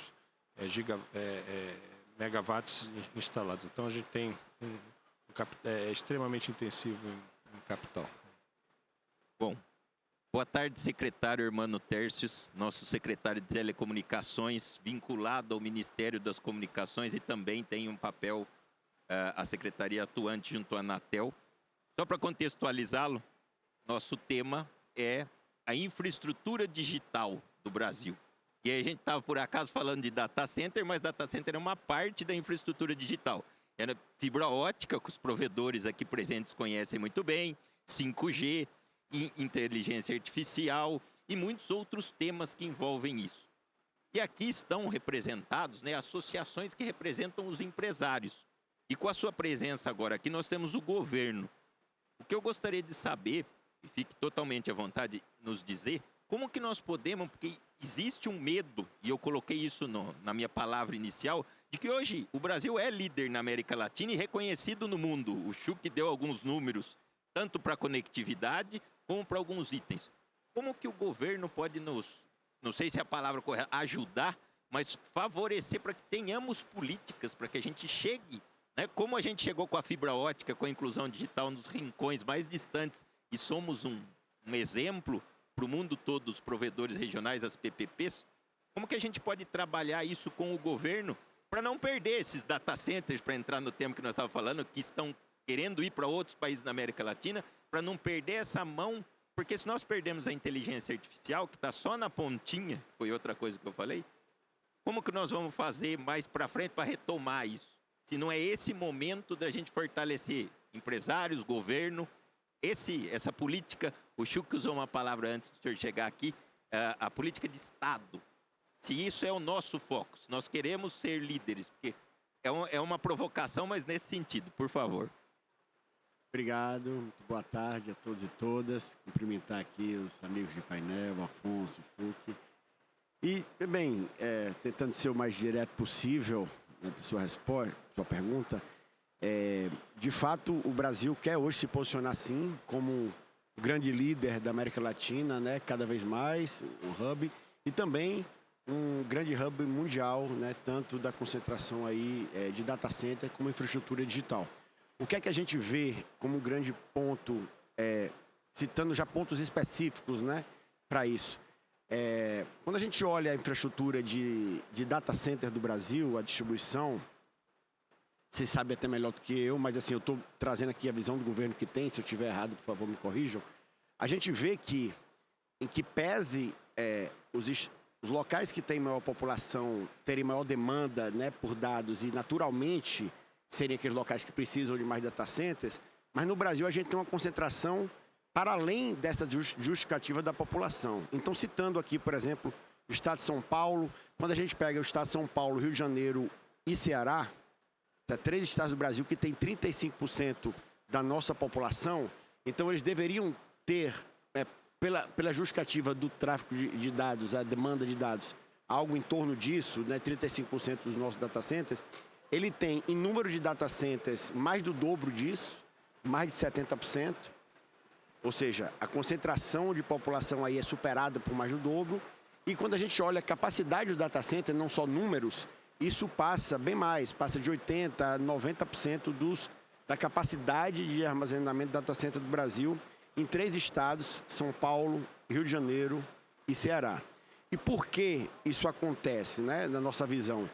megawatts instalados. Então a gente tem extremamente intensivo em capital. Bom, boa tarde, secretário Hermano Tércios, nosso secretário de Telecomunicações, vinculado ao Ministério das Comunicações e também tem um papel, a secretaria atuante junto à Anatel. Só para contextualizá-lo, nosso tema é a infraestrutura digital do Brasil. E aí a gente estava, por acaso, falando de data center, mas data center é uma parte da infraestrutura digital. Era fibra ótica, que os provedores aqui presentes conhecem muito bem, 5G, inteligência artificial e muitos outros temas que envolvem isso. E aqui estão representados, né, associações que representam os empresários. E com a sua presença agora aqui, nós temos o governo. O que eu gostaria de saber, e fique totalmente à vontade de nos dizer, como que nós podemos, porque existe um medo, e eu coloquei isso na minha palavra inicial, de que hoje o Brasil é líder na América Latina e reconhecido no mundo. O Chuck deu alguns números, tanto para conectividade como para alguns itens. Como que o governo pode não sei se é a palavra correta, ajudar, mas favorecer para que tenhamos políticas, para que a gente chegue, né? Como a gente chegou com a fibra ótica, com a inclusão digital nos rincões mais distantes, e somos um exemplo para o mundo todo, os provedores regionais, as PPPs, como que a gente pode trabalhar isso com o governo para não perder esses data centers, para entrar no tema que nós estávamos falando, que estão querendo ir para outros países da América Latina, para não perder essa mão, porque se nós perdemos a inteligência artificial, que está só na pontinha, que foi outra coisa que eu falei, como que nós vamos fazer mais para frente para retomar isso? Se não é esse momento da gente fortalecer empresários, governo, essa política, o Chuck usou uma palavra antes do senhor chegar aqui, a política de Estado. Se isso é o nosso foco, se nós queremos ser líderes, porque é uma provocação, mas nesse sentido, por favor. Obrigado, muito boa tarde a todos e todas. Cumprimentar aqui os amigos de painel, o Afonso, o Fuc. E, bem, tentando ser o mais direto possível, né, sua pergunta, de fato, o Brasil quer hoje se posicionar, sim, como o grande líder da América Latina, né, cada vez mais, um hub, e também um grande hub mundial, né, tanto da concentração aí, de data center como infraestrutura digital. O que é que a gente vê como um grande ponto, citando já pontos específicos, né, para isso? Quando a gente olha a infraestrutura de data center do Brasil, a distribuição, vocês sabem até melhor do que eu, mas assim, eu estou trazendo aqui a visão do governo que tem, se eu estiver errado, por favor, me corrijam. A gente vê que, em que pese os locais que têm maior população terem maior demanda, né, por dados e naturalmente serem aqueles locais que precisam de mais data centers, mas no Brasil a gente tem uma concentração para além dessa justificativa da população. Então, citando aqui, por exemplo, o estado de São Paulo, quando a gente pega o estado de São Paulo, Rio de Janeiro e Ceará, 3 estados do Brasil que têm 35% da nossa população, então eles deveriam ter, pela justificativa do tráfego de dados, a demanda de dados, algo em torno disso, né, 35% dos nossos data centers, ele tem, em número de data centers, mais do dobro disso, mais de 70%. Ou seja, a concentração de população aí é superada por mais do dobro. E quando a gente olha a capacidade do data center, não só números, isso passa bem mais, passa de 80% a 90% da capacidade de armazenamento do data center do Brasil em 3 estados, São Paulo, Rio de Janeiro e Ceará. E por que isso acontece, né, na nossa visão?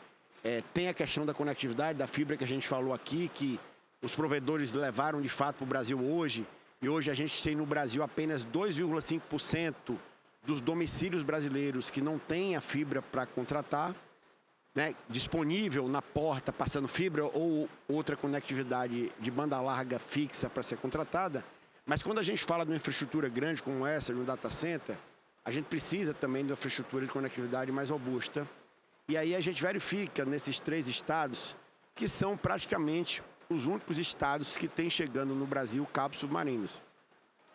Tem a questão da conectividade, da fibra que a gente falou aqui, que os provedores levaram de fato para o Brasil hoje, e hoje a gente tem no Brasil apenas 2,5% dos domicílios brasileiros que não têm a fibra para contratar, né, disponível na porta, passando fibra ou outra conectividade de banda larga fixa para ser contratada. Mas quando a gente fala de uma infraestrutura grande como essa, de um data center, a gente precisa também de uma infraestrutura de conectividade mais robusta. E aí a gente verifica nesses 3 estados que são praticamente os únicos estados que têm chegando no Brasil cabos submarinos.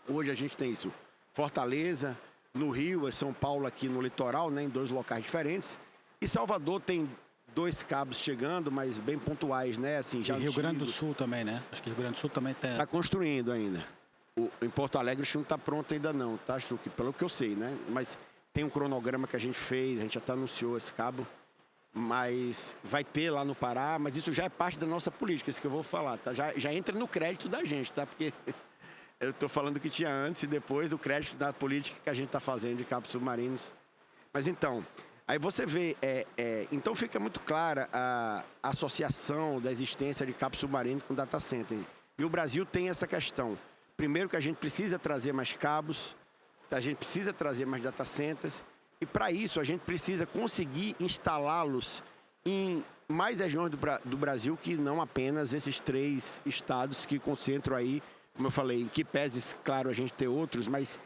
Hoje a gente tem isso. Fortaleza, no Rio, São Paulo aqui no litoral, né, em 2 locais diferentes. E Salvador tem 2 cabos chegando, mas bem pontuais, né? Assim, já e Rio Grande do Sul também, né? Acho que Rio Grande do Sul também tem. Está construindo ainda. Em Porto Alegre isso não está pronto ainda não, tá, Chuck? Pelo que eu sei, né? Mas tem um cronograma que a gente fez, a gente já até anunciou esse cabo. Mas vai ter lá no Pará, mas isso já é parte da nossa política, isso que eu vou falar, tá? Já entra no crédito da gente, tá? Porque eu estou falando que tinha antes e depois do crédito da política que a gente está fazendo de cabos submarinos. Mas então, aí você vê, então fica muito clara a associação da existência de cabos submarinos com data center. E o Brasil tem essa questão. Primeiro que a gente precisa trazer mais cabos, a gente precisa trazer mais data centers. E para isso a gente precisa conseguir instalá-los em mais regiões do Brasil que não apenas esses 3 estados que concentram aí, como eu falei, em que pese, claro, a gente ter outros, mas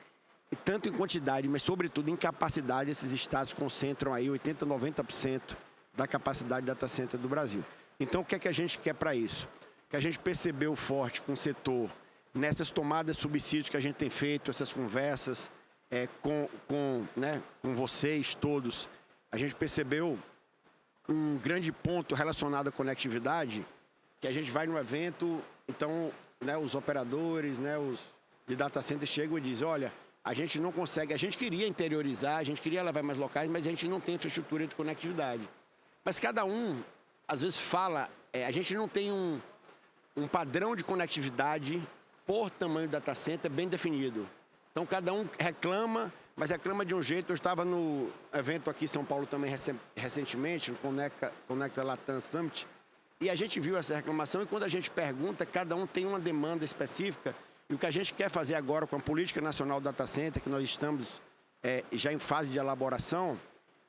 tanto em quantidade, mas sobretudo em capacidade, esses estados concentram aí 80%, 90% da capacidade de data center do Brasil. Então o que é que a gente quer para isso? Que a gente percebeu forte com o setor, nessas tomadas de subsídios que a gente tem feito, essas conversas, com vocês todos, a gente percebeu um grande ponto relacionado à conectividade, que a gente vai no evento, então, né, os operadores, né, os de data center chegam e dizem, olha, a gente não consegue, a gente queria interiorizar, a gente queria levar mais locais, mas a gente não tem infraestrutura de conectividade. Mas cada um, às vezes, fala, a gente não tem um padrão de conectividade por tamanho do data center bem definido. Então, cada um reclama, mas reclama de um jeito. Eu estava no evento aqui em São Paulo também recentemente, no Conecta Latam Summit, e a gente viu essa reclamação, e quando a gente pergunta, cada um tem uma demanda específica, e o que a gente quer fazer agora com a Política Nacional Data Center, que nós estamos já em fase de elaboração,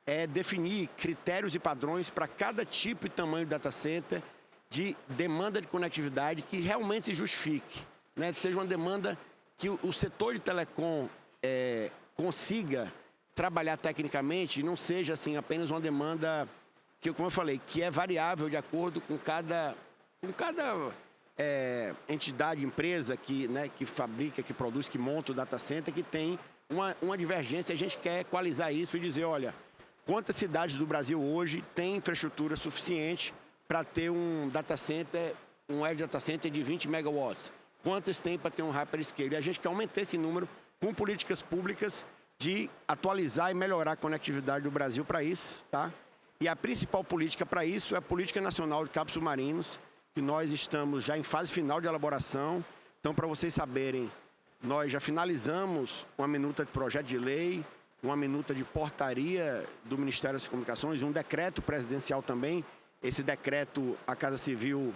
é definir critérios e padrões para cada tipo e tamanho de data center, de demanda de conectividade que realmente se justifique, né? Que seja uma demanda que o setor de telecom consiga trabalhar tecnicamente e não seja assim apenas uma demanda que, como eu falei, que é variável de acordo com cada entidade, empresa que fabrica, que produz, que monta o data center, que tem uma divergência. A gente quer equalizar isso e dizer, olha, quantas cidades do Brasil hoje têm infraestrutura suficiente para ter um data center, um edge data center de 20 megawatts? Quantas tem para ter um hyperscale? E a gente quer aumentar esse número com políticas públicas de atualizar e melhorar a conectividade do Brasil para isso, tá? E a principal política para isso é a Política Nacional de Cabos Submarinos, que nós estamos já em fase final de elaboração. Então, para vocês saberem, nós já finalizamos uma minuta de projeto de lei, uma minuta de portaria do Ministério das Comunicações, um decreto presidencial também. Esse decreto, a Casa Civil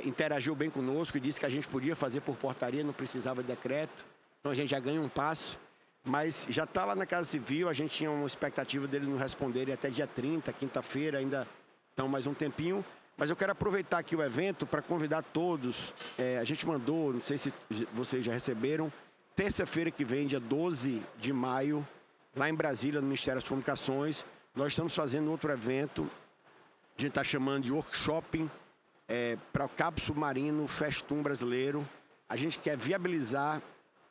interagiu bem conosco e disse que a gente podia fazer por portaria, não precisava de decreto. Então, a gente já ganha um passo. Mas já está lá na Casa Civil, a gente tinha uma expectativa dele nos responderem até dia 30, quinta-feira, ainda estão mais um tempinho. Mas eu quero aproveitar aqui o evento para convidar todos. A gente mandou, não sei se vocês já receberam, terça-feira que vem, dia 12 de maio, lá em Brasília, no Ministério das Comunicações, nós estamos fazendo outro evento. A gente está chamando de workshop para o cabo submarino Festum brasileiro. A gente quer viabilizar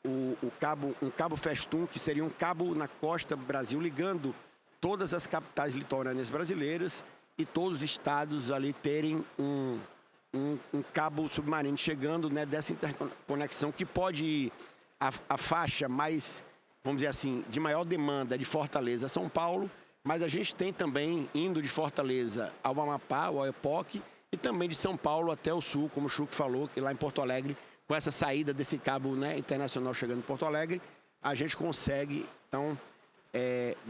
um cabo Festum, que seria um cabo na costa do Brasil, ligando todas as capitais litorâneas brasileiras e todos os estados ali terem um cabo submarino chegando, né, dessa interconexão que pode ir a faixa mais, vamos dizer assim, de maior demanda de Fortaleza a São Paulo, mas a gente tem também indo de Fortaleza ao Amapá, ao Oiapoque, e também de São Paulo até o sul, como o Chuco falou, que lá em Porto Alegre, com essa saída desse cabo, né, internacional chegando em Porto Alegre, a gente consegue, então,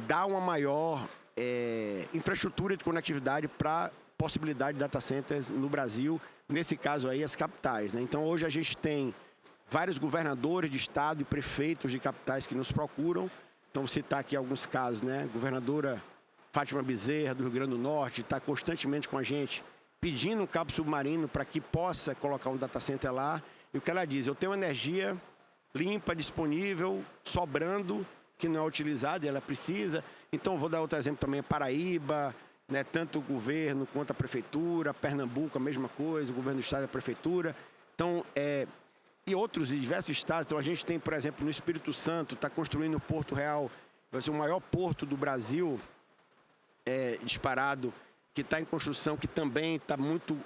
dar uma maior infraestrutura de conectividade para possibilidade de data centers no Brasil, nesse caso aí, as capitais, né? Então, hoje a gente tem vários governadores de estado e prefeitos de capitais que nos procuram. Então, vou citar aqui alguns casos, né? Governadora Fátima Bezerra, do Rio Grande do Norte, está constantemente com a gente, pedindo um cabo submarino para que possa colocar um data center lá. E o que ela diz, eu tenho energia limpa, disponível, sobrando, que não é utilizada e ela precisa. Então, vou dar outro exemplo também, Paraíba, né, tanto o governo quanto a prefeitura, Pernambuco, a mesma coisa, o governo do estado e a prefeitura. Então, e outros diversos estados. Então, a gente tem, por exemplo, no Espírito Santo, está construindo o Porto Real, vai ser o maior porto do Brasil, disparado, que está em construção, que também está muito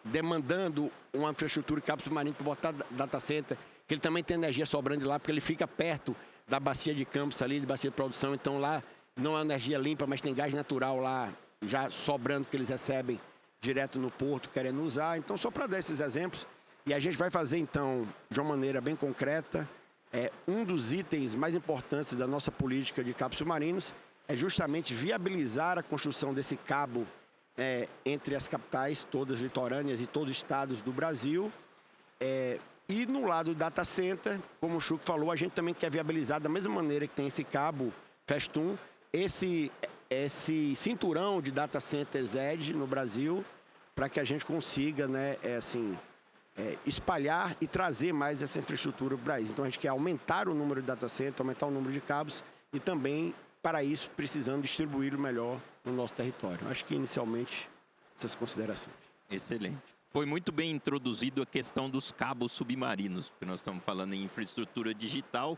demandando uma infraestrutura de cabo submarino para botar data center, que ele também tem energia sobrando de lá, porque ele fica perto da bacia de Campos ali, de bacia de produção. Então lá não é energia limpa, mas tem gás natural lá, já sobrando, que eles recebem direto no porto, querendo usar. Então, só para dar esses exemplos, e a gente vai fazer, então, de uma maneira bem concreta, um dos itens mais importantes da nossa política de cabos submarinos é justamente viabilizar a construção desse cabo entre as capitais, todas litorâneas e todos os estados do Brasil. E no lado do data center, como o Chuco falou, a gente também quer viabilizar da mesma maneira que tem esse cabo Festum, esse cinturão de data centers edge no Brasil, para que a gente consiga, né, espalhar e trazer mais essa infraestrutura para o Brasil. Então a gente quer aumentar o número de data centers, aumentar o número de cabos e também, para isso, precisando distribuí-lo melhor no nosso território. Acho que inicialmente essas considerações. Excelente. Foi muito bem introduzido a questão dos cabos submarinos, porque nós estamos falando em infraestrutura digital,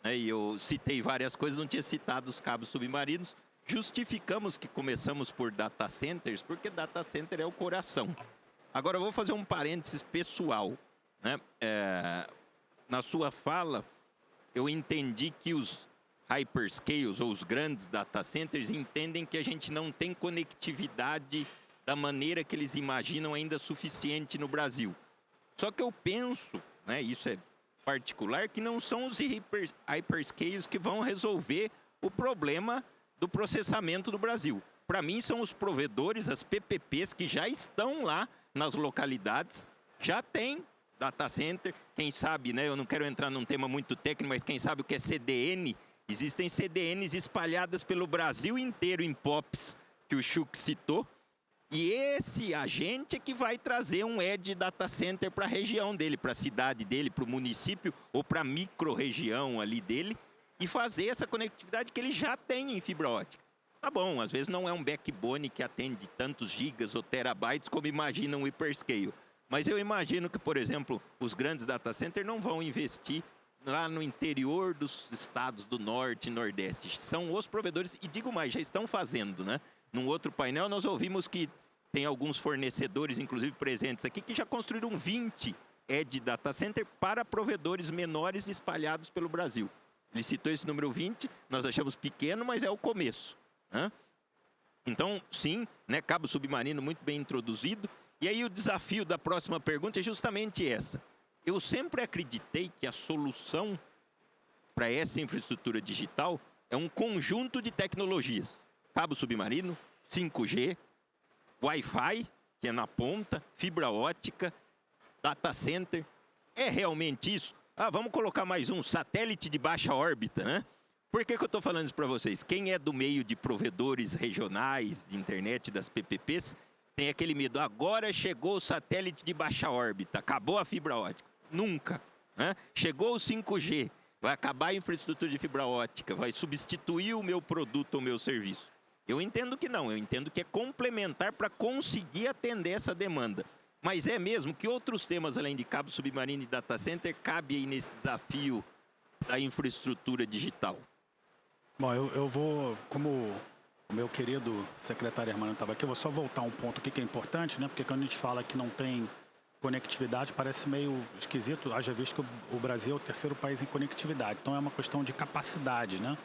né, e eu citei várias coisas, não tinha citado os cabos submarinos. Justificamos que começamos por data centers, porque data center é o coração. Agora, eu vou fazer um parênteses pessoal, né? Na sua fala, eu entendi que os hyperscales, ou os grandes data centers, entendem que a gente não tem conectividade da maneira que eles imaginam ainda suficiente no Brasil. Só que eu penso, né, isso é particular que não são os hyperscalers que vão resolver o problema do processamento no Brasil. Para mim, são os provedores, as PPPs, que já estão lá nas localidades, já tem data center. Quem sabe, né? Eu não quero entrar num tema muito técnico, mas quem sabe o que é CDN? Existem CDNs espalhadas pelo Brasil inteiro em POPs, que o Chuck citou. E esse agente é que vai trazer um edge data center para a região dele, para a cidade dele, para o município ou para a micro-região ali dele, e fazer essa conectividade que ele já tem em fibra ótica. Tá bom, às vezes não é um backbone que atende tantos gigas ou terabytes como imagina um hyperscale. Mas eu imagino que, por exemplo, os grandes data centers não vão investir lá no interior dos estados do norte e nordeste. São os provedores, e digo mais, já estão fazendo, né? Num outro painel nós ouvimos que tem alguns fornecedores, inclusive presentes aqui, que já construíram 20 edge data center para provedores menores espalhados pelo Brasil. Ele citou esse número 20, nós achamos pequeno, mas é o começo, né? Então, sim, né, cabo submarino muito bem introduzido. E aí o desafio da próxima pergunta é justamente essa. Eu sempre acreditei que a solução para essa infraestrutura digital é um conjunto de tecnologias. Cabo submarino, 5G, Wi-Fi, que é na ponta, fibra ótica, data center. É realmente isso? Ah, vamos colocar mais um satélite de baixa órbita, né? Por que eu estou falando isso para vocês? Quem é do meio de provedores regionais de internet, das PPPs, tem aquele medo. Agora chegou o satélite de baixa órbita, acabou a fibra ótica. Nunca, né? Chegou o 5G, vai acabar a infraestrutura de fibra ótica, vai substituir o meu produto ou o meu serviço. Eu entendo que não, eu entendo que é complementar para conseguir atender essa demanda. Mas é mesmo que outros temas, além de cabo submarino e data center, cabe aí nesse desafio da infraestrutura digital? Bom, eu vou, como o meu querido secretário Hermano estava aqui, eu vou só voltar um ponto aqui que é importante, né? Porque quando a gente fala que não tem conectividade, parece meio esquisito, haja visto que o Brasil é o terceiro país em conectividade. Então é uma questão de capacidade, né?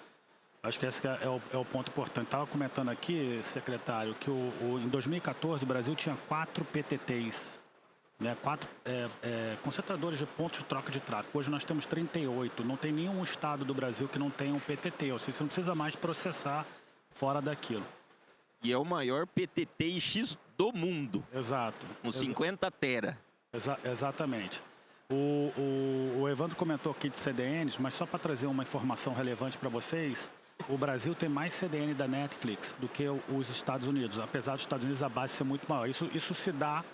Acho que esse é o ponto importante. Estava comentando aqui, secretário, que em 2014 o Brasil tinha 4 PTTs, né? 4 concentradores de pontos de troca de tráfego. Hoje nós temos 38. Não tem nenhum estado do Brasil que não tenha um PTT. Ou seja, você não precisa mais processar fora daquilo. E é o maior PTT-X do mundo. Exato. Com 50 tera. Exatamente. O Evandro comentou aqui de CDNs, mas só para trazer uma informação relevante para vocês, o Brasil tem mais CDN da Netflix do que os Estados Unidos, apesar dos Estados Unidos a base ser muito maior. Isso se dá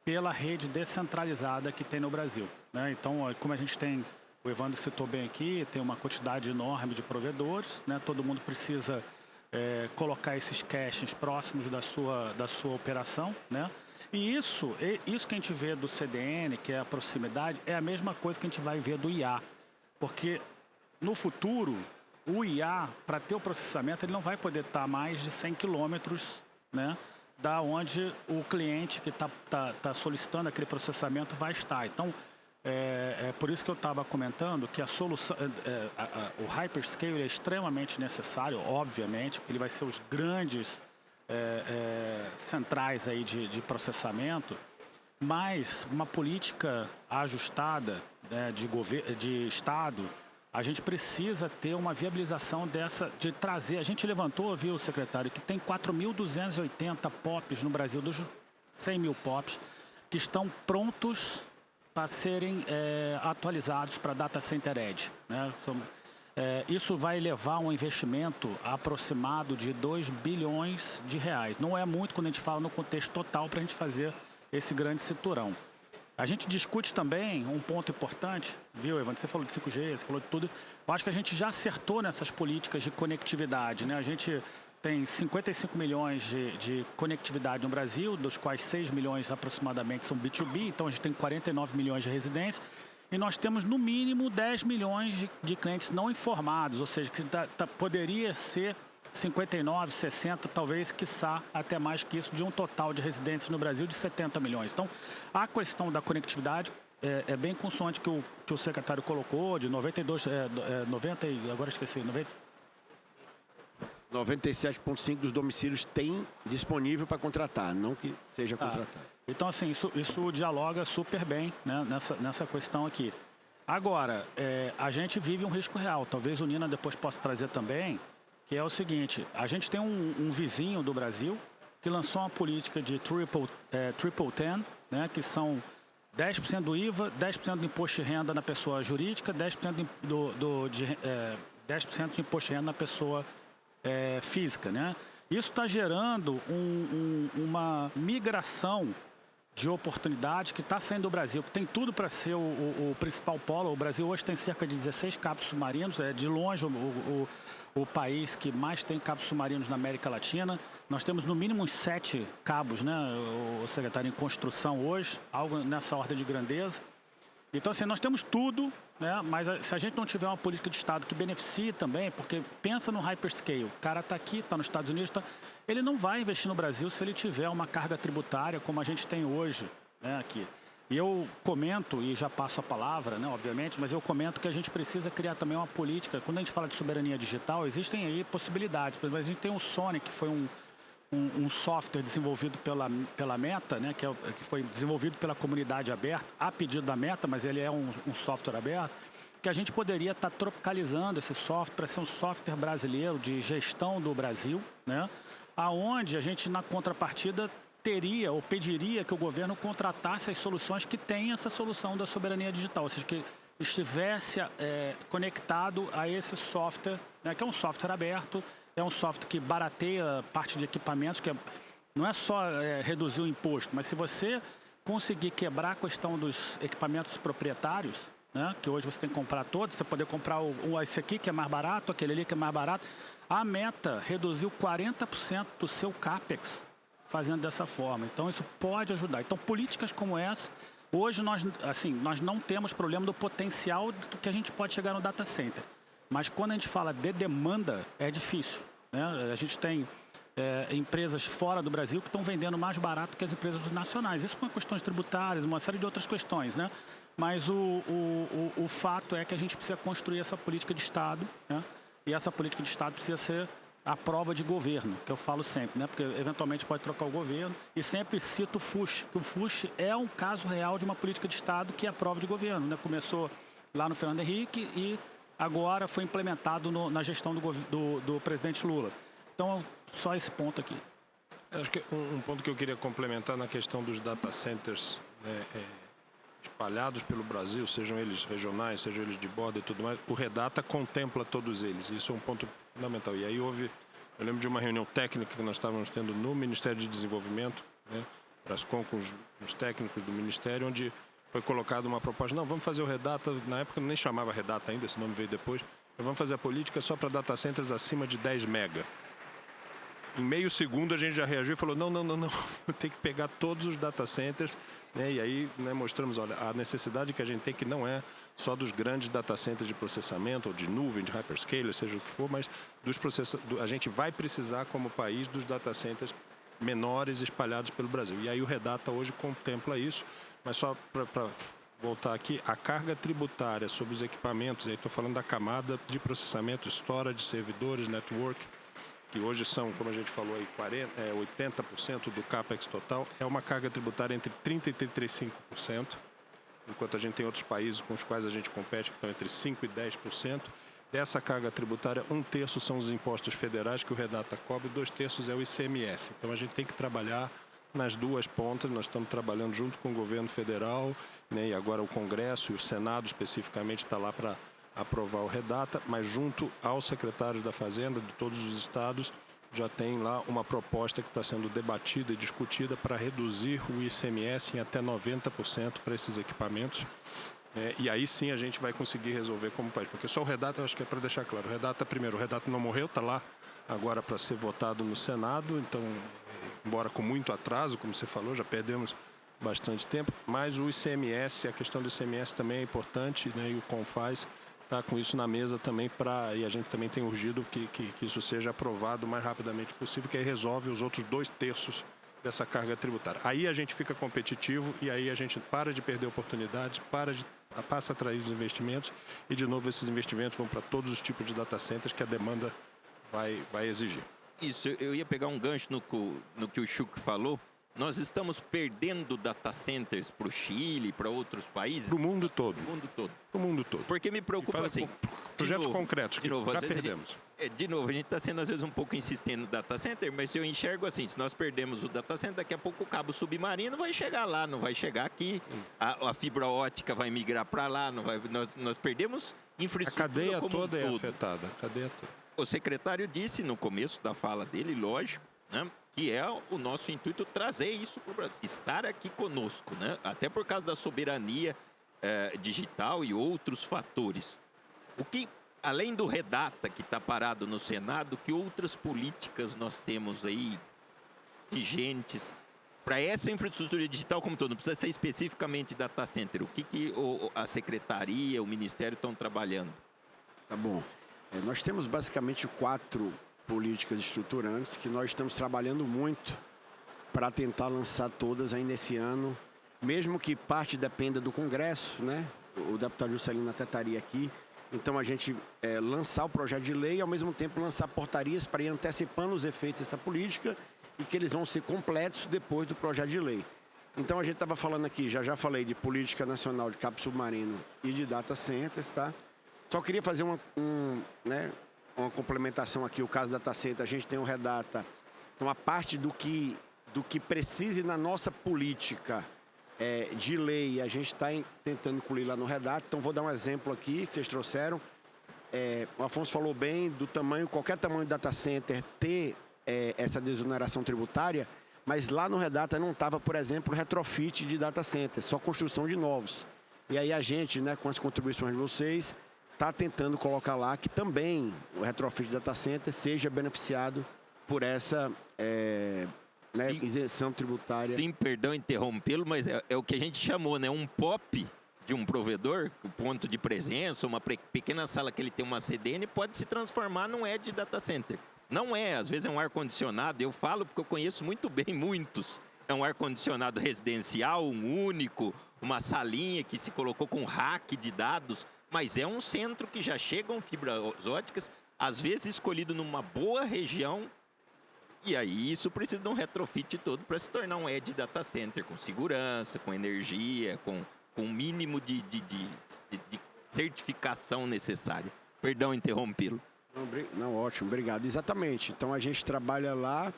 pela rede descentralizada que tem no Brasil, né? Então, como a gente tem, o Evandro citou bem aqui, tem uma quantidade enorme de provedores, né? Todo mundo precisa colocar esses cachings próximos da sua operação, né? E isso que a gente vê do CDN, que é a proximidade, é a mesma coisa que a gente vai ver do IA. Porque no futuro, o IA, para ter o processamento, ele não vai poder estar a mais de 100 quilômetros, né, da onde o cliente que tá solicitando aquele processamento vai estar. Então, é por isso que eu estava comentando que a solução, o hyperscale é extremamente necessário, obviamente, porque ele vai ser os grandes centrais aí de processamento, mas uma política ajustada, né, de Estado, a gente precisa ter uma viabilização de trazer. A gente levantou, viu, secretário, que tem 4.280 POPs no Brasil, dos 100 mil POPs, que estão prontos para serem atualizados para Data Center Edge, né? Isso vai levar um investimento aproximado de 2 bilhões de reais. Não é muito quando a gente fala no contexto total para a gente fazer esse grande cinturão. A gente discute também um ponto importante, viu, Evandro? Você falou de 5G, você falou de tudo. Eu acho que a gente já acertou nessas políticas de conectividade, né? A gente tem 55 milhões de conectividade no Brasil, dos quais 6 milhões aproximadamente são B2B, então a gente tem 49 milhões de residências. E nós temos, no mínimo, 10 milhões de clientes não informados, ou seja, que poderia ser 59, 60, talvez, quiçá, até mais que isso, de um total de residências no Brasil de 70 milhões. Então, a questão da conectividade é bem consoante que o secretário colocou, de 92, 90, agora esqueci, 97,5% dos domicílios tem disponível para contratar, não que seja contratado. Então, assim, isso dialoga super bem, né, nessa questão aqui. Agora, a gente vive um risco real. Talvez o Nina depois possa trazer também, que é o seguinte, a gente tem um vizinho do Brasil que lançou uma política de triple ten, né, que são 10% do IVA, 10% do imposto de renda na pessoa jurídica, 10% 10% de imposto de renda na pessoa física, né? Isso está gerando uma migração de oportunidades que está saindo do Brasil, que tem tudo para ser o principal polo. O Brasil hoje tem cerca de 16 cabos submarinos, é de longe o país que mais tem cabos submarinos na América Latina. Nós temos no mínimo uns 7 cabos, né, o secretário, em construção hoje, algo nessa ordem de grandeza. Então, assim, nós temos tudo, né, mas se a gente não tiver uma política de Estado que beneficie também, porque pensa no hyperscale, o cara está aqui, está nos Estados Unidos, ele não vai investir no Brasil se ele tiver uma carga tributária como a gente tem hoje, né, aqui. E eu comento, e já passo a palavra, né, obviamente, mas eu comento que a gente precisa criar também uma política. Quando a gente fala de soberania digital, existem aí possibilidades. Por exemplo, a gente tem o Sonic, que foi um software desenvolvido pela Meta, né, que foi desenvolvido pela comunidade aberta, a pedido da Meta, mas ele é um software aberto, que a gente poderia estar tropicalizando esse software para ser um software brasileiro de gestão do Brasil, né, aonde a gente, na contrapartida, teria ou pediria que o governo contratasse as soluções que têm essa solução da soberania digital, ou seja, que estivesse conectado a esse software, né, que é um software aberto, é um software que barateia parte de equipamentos, que não é só reduzir o imposto, mas se você conseguir quebrar a questão dos equipamentos proprietários, né, que hoje você tem que comprar todos, você poder comprar esse aqui que é mais barato, aquele ali que é mais barato, a Meta reduziu 40% do seu CAPEX fazendo dessa forma. Então, isso pode ajudar. Então, políticas como essa, hoje nós não temos problema do potencial do que a gente pode chegar no data center. Mas quando a gente fala de demanda, é difícil, né? A gente tem empresas fora do Brasil que estão vendendo mais barato que as empresas nacionais. Isso por questões tributárias, uma série de outras questões, né? Mas o fato é que a gente precisa construir essa política de Estado, né? E essa política de Estado precisa ser a prova de governo, que eu falo sempre, né? Porque eventualmente pode trocar o governo. E sempre cito o FUSH, que o FUSH é um caso real de uma política de Estado que é a prova de governo, né? Começou lá no Fernando Henrique e agora foi implementado na gestão do presidente Lula. Então, só esse ponto aqui. Acho que um ponto que eu queria complementar na questão dos data centers, né, espalhados pelo Brasil, sejam eles regionais, sejam eles de borda e tudo mais, o Redata contempla todos eles. Isso é um ponto fundamental. E aí eu lembro de uma reunião técnica que nós estávamos tendo no Ministério de Desenvolvimento, né, Brascom, com os técnicos do Ministério, onde foi colocada uma proposta, não, vamos fazer o Redata, na época nem chamava Redata ainda, esse nome veio depois, mas vamos fazer a política só para data centers acima de 10 mega. Em meio segundo a gente já reagiu e falou, não, tem que pegar todos os data centers, né? E aí, né, mostramos, olha, a necessidade que a gente tem, que não é só dos grandes data centers de processamento, ou de nuvem, de hyperscaler, seja o que for, mas a gente vai precisar, como país, dos data centers menores espalhados pelo Brasil. E aí o Redata hoje contempla isso, mas só para voltar aqui, a carga tributária sobre os equipamentos, aí estou falando da camada de processamento, storage, servidores, network, que hoje são, como a gente falou aí, 80% do CAPEX total, é uma carga tributária entre 30% e 35%, enquanto a gente tem outros países com os quais a gente compete que estão entre 5% e 10%. Dessa carga tributária, 1/3 são os impostos federais que o Redata cobre, 2/3 é o ICMS. Então a gente tem que trabalhar nas duas pontas. Nós estamos trabalhando junto com o governo federal, né, e agora o Congresso e o Senado especificamente está lá para aprovar o Redata, mas junto aos secretários da Fazenda de todos os estados já tem lá uma proposta que está sendo debatida e discutida para reduzir o ICMS em até 90% para esses equipamentos. E aí sim a gente vai conseguir resolver como país, porque só o Redata, eu acho que é para deixar claro, o Redata primeiro, o Redata não morreu, está lá agora para ser votado no Senado, então, embora com muito atraso, como você falou, já perdemos bastante tempo, mas o ICMS, a questão do ICMS também é importante, né, e o CONFAS está com isso na mesa também, e a gente também tem urgido que isso seja aprovado o mais rapidamente possível, que aí resolve os outros 2/3 dessa carga tributária. Aí a gente fica competitivo e aí a gente para de perder oportunidades, passa a atrair os investimentos e, de novo, esses investimentos vão para todos os tipos de data centers que a demanda vai exigir. Isso, eu ia pegar um gancho no que o Chuck falou. nós estamos perdendo data centers para o Chile, para outros países? Para o mundo todo. O mundo todo. Para o mundo todo. Porque me preocupa assim... Projetos concretos que já às vezes perdemos. De novo, a gente está sendo às vezes um pouco insistente no data center, mas se eu enxergo assim, se nós perdemos o data center, daqui a pouco o cabo submarino vai chegar lá, não vai chegar aqui, a fibra ótica vai migrar para lá, não vai, nós perdemos infraestrutura. A cadeia como toda é todo. afetada, a cadeia toda. O secretário disse no começo da fala dele, lógico, né, que é o nosso intuito trazer isso para o Brasil, estar aqui conosco, né, até por causa da soberania digital e outros fatores. O que, além do Redata que está parado no Senado, que outras políticas nós temos aí vigentes para essa infraestrutura digital como todo? Não precisa ser especificamente data center. O que a secretaria, o ministério estão trabalhando? Tá bom. Nós temos basicamente 4 políticas estruturantes que nós estamos trabalhando muito para tentar lançar todas ainda esse ano, mesmo que parte dependa do Congresso, né? O deputado Juscelino até estaria aqui. Então, a gente lançar o projeto de lei e, ao mesmo tempo, lançar portarias para ir antecipando os efeitos dessa política e que eles vão ser completos depois do projeto de lei. Então, a gente estava falando aqui, já falei de política nacional de cabo submarino e de data centers, tá? Só queria fazer uma complementação aqui, o caso da data center, a gente tem o Redata. Então, a parte do que precise na nossa política de lei, a gente está tentando incluir lá no Redata. Então, vou dar um exemplo aqui que vocês trouxeram. O Afonso falou bem do tamanho, qualquer tamanho de data center ter essa desoneração tributária, mas lá no Redata não estava, por exemplo, retrofit de data center, só construção de novos. E aí a gente, né, com as contribuições de vocês, está tentando colocar lá que também o retrofit de data center seja beneficiado por essa isenção tributária. Sim, perdão interrompê-lo, mas é o que a gente chamou, né? Um POP de um provedor, o ponto de presença, uma pequena sala que ele tem uma CDN, pode se transformar num edge data center. Não é, às vezes é um ar-condicionado, eu falo porque eu conheço muito bem muitos. É um ar-condicionado residencial, um único, uma salinha que se colocou com rack de dados, mas é um centro que já chegam fibras óticas, às vezes escolhido numa boa região, e aí isso precisa de um retrofit todo para se tornar um edge data center, com segurança, com energia, com o mínimo de certificação necessária. Perdão interrompê-lo. Não, ótimo, obrigado. Exatamente. Então a gente trabalha lá,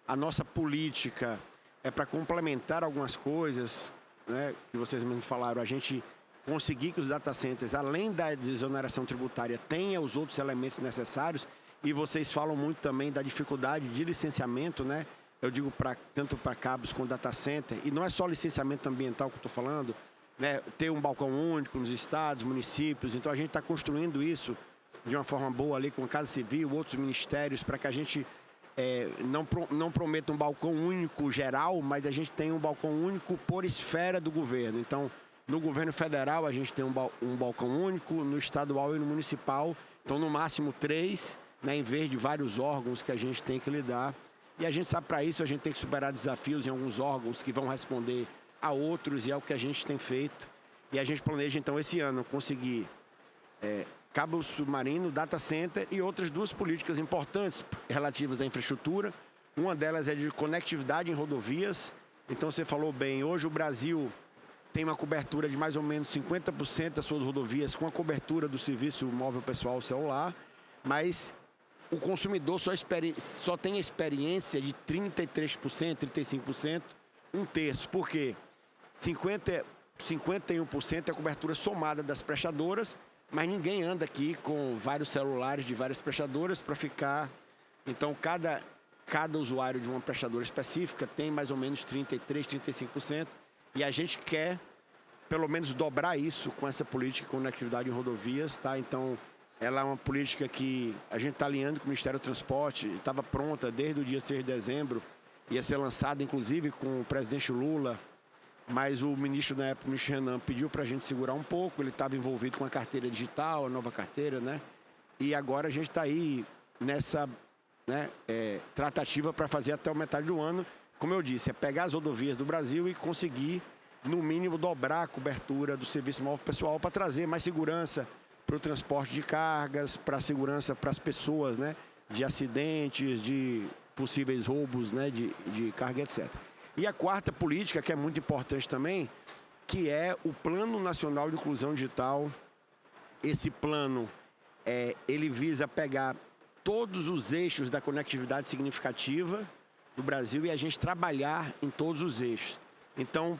a nossa política é para complementar algumas coisas, né, que vocês mesmos falaram, a gente conseguir que os data centers, além da desoneração tributária, tenham os outros elementos necessários, e vocês falam muito também da dificuldade de licenciamento, né? Eu digo tanto para cabos quanto data center, e não é só licenciamento ambiental que eu estou falando, né? Ter um balcão único nos estados, municípios, então a gente está construindo isso de uma forma boa ali com a Casa Civil, outros ministérios, para que a gente não prometa um balcão único geral, mas a gente tem um balcão único por esfera do governo. Então, no governo federal, a gente tem um balcão único, no estadual e no municipal, então no máximo 3, né, em vez de vários órgãos que a gente tem que lidar. E a gente sabe, para isso, a gente tem que superar desafios em alguns órgãos que vão responder a outros, e é o que a gente tem feito. E a gente planeja, então, esse ano, conseguir cabo submarino, data center e outras 2 políticas importantes relativas à infraestrutura. Uma delas é de conectividade em rodovias. Então, você falou bem, hoje o Brasil tem uma cobertura de mais ou menos 50% das suas rodovias com a cobertura do serviço móvel pessoal celular, mas o consumidor só tem a experiência de 33%, 35%, 1/3. Por quê? 51% é a cobertura somada das prestadoras, mas ninguém anda aqui com vários celulares de várias prestadoras para ficar. Então, cada usuário de uma prestadora específica tem mais ou menos 33%, 35%, e a gente quer pelo menos dobrar isso com essa política de conectividade em rodovias, tá? Então, ela é uma política que a gente está alinhando com o Ministério do Transporte, estava pronta desde o dia 6 de dezembro, ia ser lançada inclusive com o presidente Lula, mas o ministro, na época, o ministro Renan, pediu para a gente segurar um pouco, ele estava envolvido com a carteira digital, a nova carteira, né? E agora a gente está aí nessa tratativa para fazer até a metade do ano. Como eu disse, é pegar as rodovias do Brasil e conseguir, no mínimo, dobrar a cobertura do serviço móvel pessoal para trazer mais segurança para o transporte de cargas, para a segurança para as pessoas, né? De acidentes, de possíveis roubos, né? De carga, etc. E a quarta política, que é muito importante também, que é o Plano Nacional de Inclusão Digital. Esse plano, ele visa pegar todos os eixos da conectividade significativa do Brasil e a gente trabalhar em todos os eixos. Então,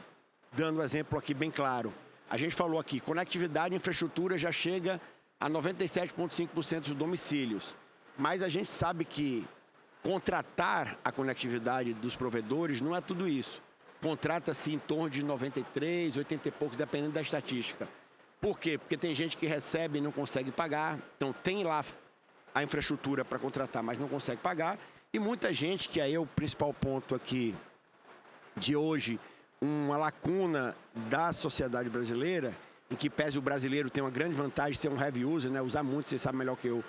dando um exemplo aqui bem claro, a gente falou aqui, conectividade e infraestrutura já chega a 97,5% dos domicílios, mas a gente sabe que contratar a conectividade dos provedores não é tudo isso. Contrata-se em torno de 93, 80 e poucos, dependendo da estatística. Por quê? Porque tem gente que recebe e não consegue pagar, então tem lá a infraestrutura para contratar, mas não consegue pagar, e muita gente, que aí é o principal ponto aqui de hoje, uma lacuna da sociedade brasileira, em que pese o brasileiro tem uma grande vantagem de ser um heavy user, né? Usar muito, você sabe melhor que eu,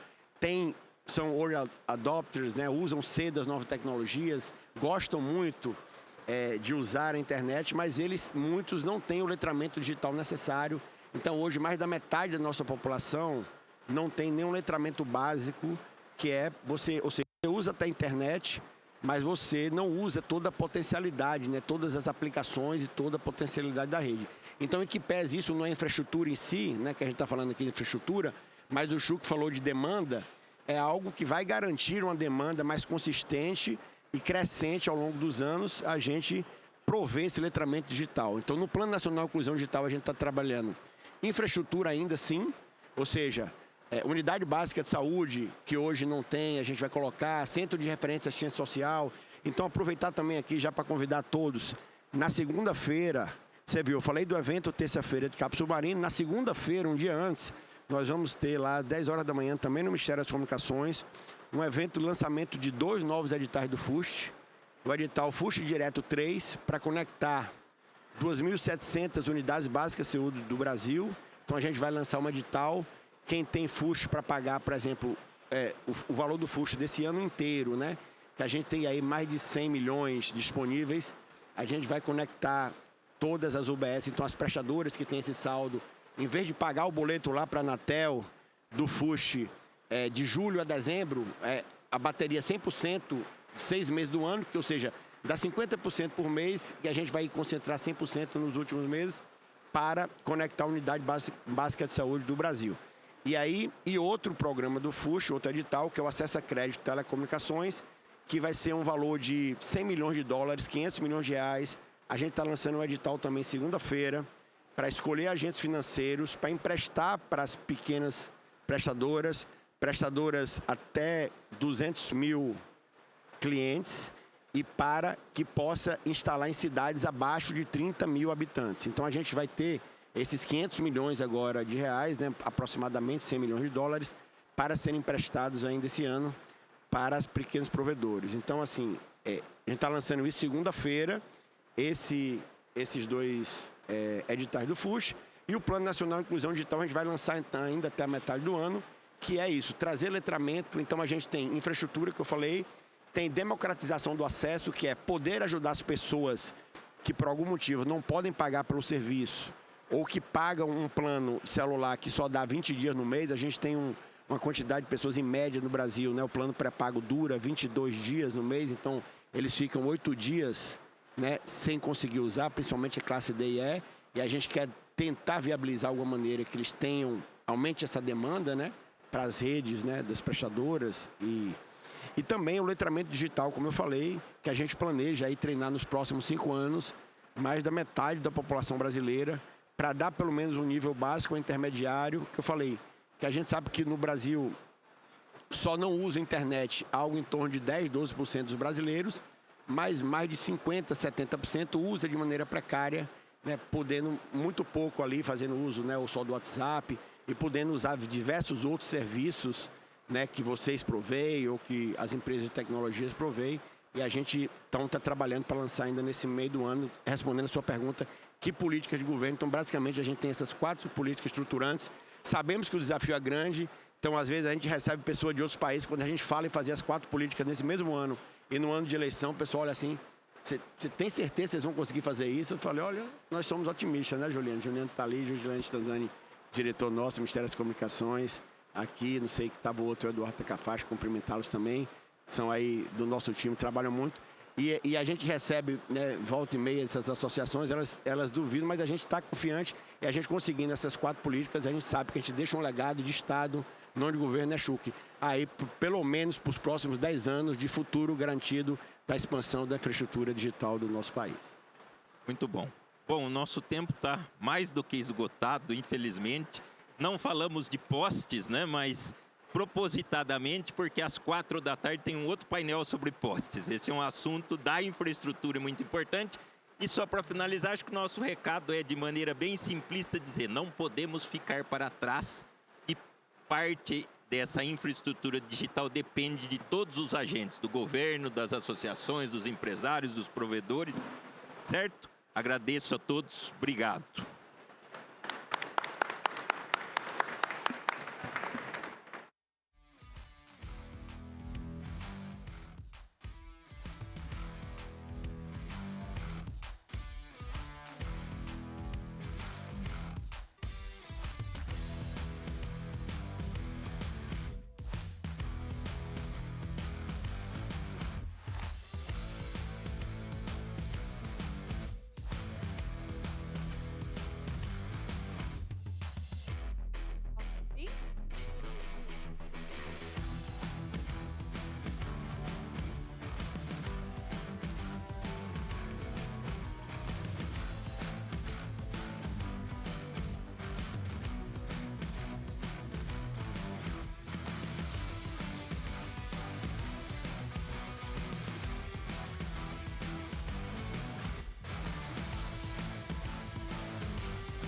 são early adopters, né? Usam cedo as novas tecnologias, gostam muito de usar a internet, mas muitos não têm o letramento digital necessário. Então hoje mais da metade da nossa população não tem nenhum letramento básico, que é você usa até a internet, mas você não usa toda a potencialidade, né? Todas as aplicações e toda a potencialidade da rede. Então, em que pese isso não é infraestrutura em si, né? Que a gente está falando aqui de infraestrutura, mas o Chuck falou de demanda, é algo que vai garantir uma demanda mais consistente e crescente ao longo dos anos, a gente prover esse letramento digital. Então, no Plano Nacional de Inclusão Digital, a gente está trabalhando infraestrutura ainda sim, ou seja, unidade básica de saúde, que hoje não tem, a gente vai colocar, centro de referência de assistência social. Então, aproveitar também aqui já para convidar todos. Na segunda-feira, você viu, eu falei do evento terça-feira de Cabo Submarino. Na segunda-feira, um dia antes, nós vamos ter lá, 10 horas da manhã, também no Ministério das Comunicações, um evento de lançamento de 2 novos editais do FUST. O edital FUST Direto 3, para conectar 2.700 unidades básicas de saúde do Brasil. Então, a gente vai lançar um edital. Quem tem FUST para pagar, por exemplo, o valor do FUST desse ano inteiro, né? Que a gente tem aí mais de 100 milhões disponíveis, a gente vai conectar todas as UBS, então as prestadoras que têm esse saldo, em vez de pagar o boleto lá para a Anatel do FUST de julho a dezembro, a bateria 100%, 6 meses do ano, que, ou seja, dá 50% por mês, e a gente vai concentrar 100% nos últimos meses para conectar a unidade básica de saúde do Brasil. E outro programa do FUST, outro edital, que é o Acesso a Crédito e Telecomunicações, que vai ser um valor de 100 milhões de dólares, 500 milhões de reais. A gente está lançando um edital também segunda-feira para escolher agentes financeiros, para emprestar para as pequenas prestadoras até 200 mil clientes, e para que possa instalar em cidades abaixo de 30 mil habitantes. Então a gente vai ter esses 500 milhões agora de reais, né, aproximadamente 100 milhões de dólares, para serem emprestados ainda esse ano para os pequenos provedores. Então, assim, a gente está lançando isso segunda-feira, esses 2 editais do FUST, e o Plano Nacional de Inclusão Digital a gente vai lançar ainda até a metade do ano, que é isso, trazer letramento. Então, a gente tem infraestrutura, que eu falei, tem democratização do acesso, que é poder ajudar as pessoas que, por algum motivo, não podem pagar pelo serviço, ou que pagam um plano celular que só dá 20 dias no mês. A gente tem uma quantidade de pessoas em média no Brasil, né? O plano pré-pago dura 22 dias no mês, então eles ficam 8 dias, né, sem conseguir usar, principalmente a classe D e E, e a gente quer tentar viabilizar de alguma maneira que eles aumente essa demanda, né, para as redes, né, das prestadoras, e também o letramento digital, como eu falei, que a gente planeja aí treinar nos próximos 5 anos mais da metade da população brasileira, para dar pelo menos um nível básico ou intermediário, que eu falei, que a gente sabe que no Brasil só não usa a internet algo em torno de 10, 12% dos brasileiros, mas mais de 50%, 70% usa de maneira precária, né, podendo muito pouco ali, fazendo uso, né, ou só do WhatsApp, e podendo usar diversos outros serviços, né, que vocês proveem ou que as empresas de tecnologias proveem. E a gente está trabalhando para lançar ainda nesse meio do ano, respondendo a sua pergunta, que políticas de governo. Então, basicamente, a gente tem essas 4 políticas estruturantes. Sabemos que o desafio é grande, então, às vezes, a gente recebe pessoas de outros países, quando a gente fala em fazer as 4 políticas nesse mesmo ano, e no ano de eleição, o pessoal olha assim, você tem certeza que vocês vão conseguir fazer isso? Eu falei, olha, nós somos otimistas, né, Juliano? Juliano está ali, Juliano Stanzani, diretor nosso do Ministério das Comunicações, aqui, não sei que estava o outro, Eduardo Tacafache, cumprimentá-los também. São aí do nosso time, trabalham muito. E a gente recebe, né, volta e meia, essas associações, elas duvidam, mas a gente está confiante e a gente conseguindo essas 4 políticas, a gente sabe que a gente deixa um legado de Estado, não de governo, né, Chuck? Aí, pelo menos para os próximos 10 anos de futuro garantido da expansão da infraestrutura digital do nosso país. Muito bom. Bom, o nosso tempo está mais do que esgotado, infelizmente. Não falamos de postes, né, mas propositadamente, porque às 4 da tarde tem um outro painel sobre postes. Esse é um assunto da infraestrutura muito importante. E só para finalizar, acho que o nosso recado é, de maneira bem simplista, dizer: não podemos ficar para trás, e parte dessa infraestrutura digital depende de todos os agentes, do governo, das associações, dos empresários, dos provedores, certo? Agradeço a todos, obrigado.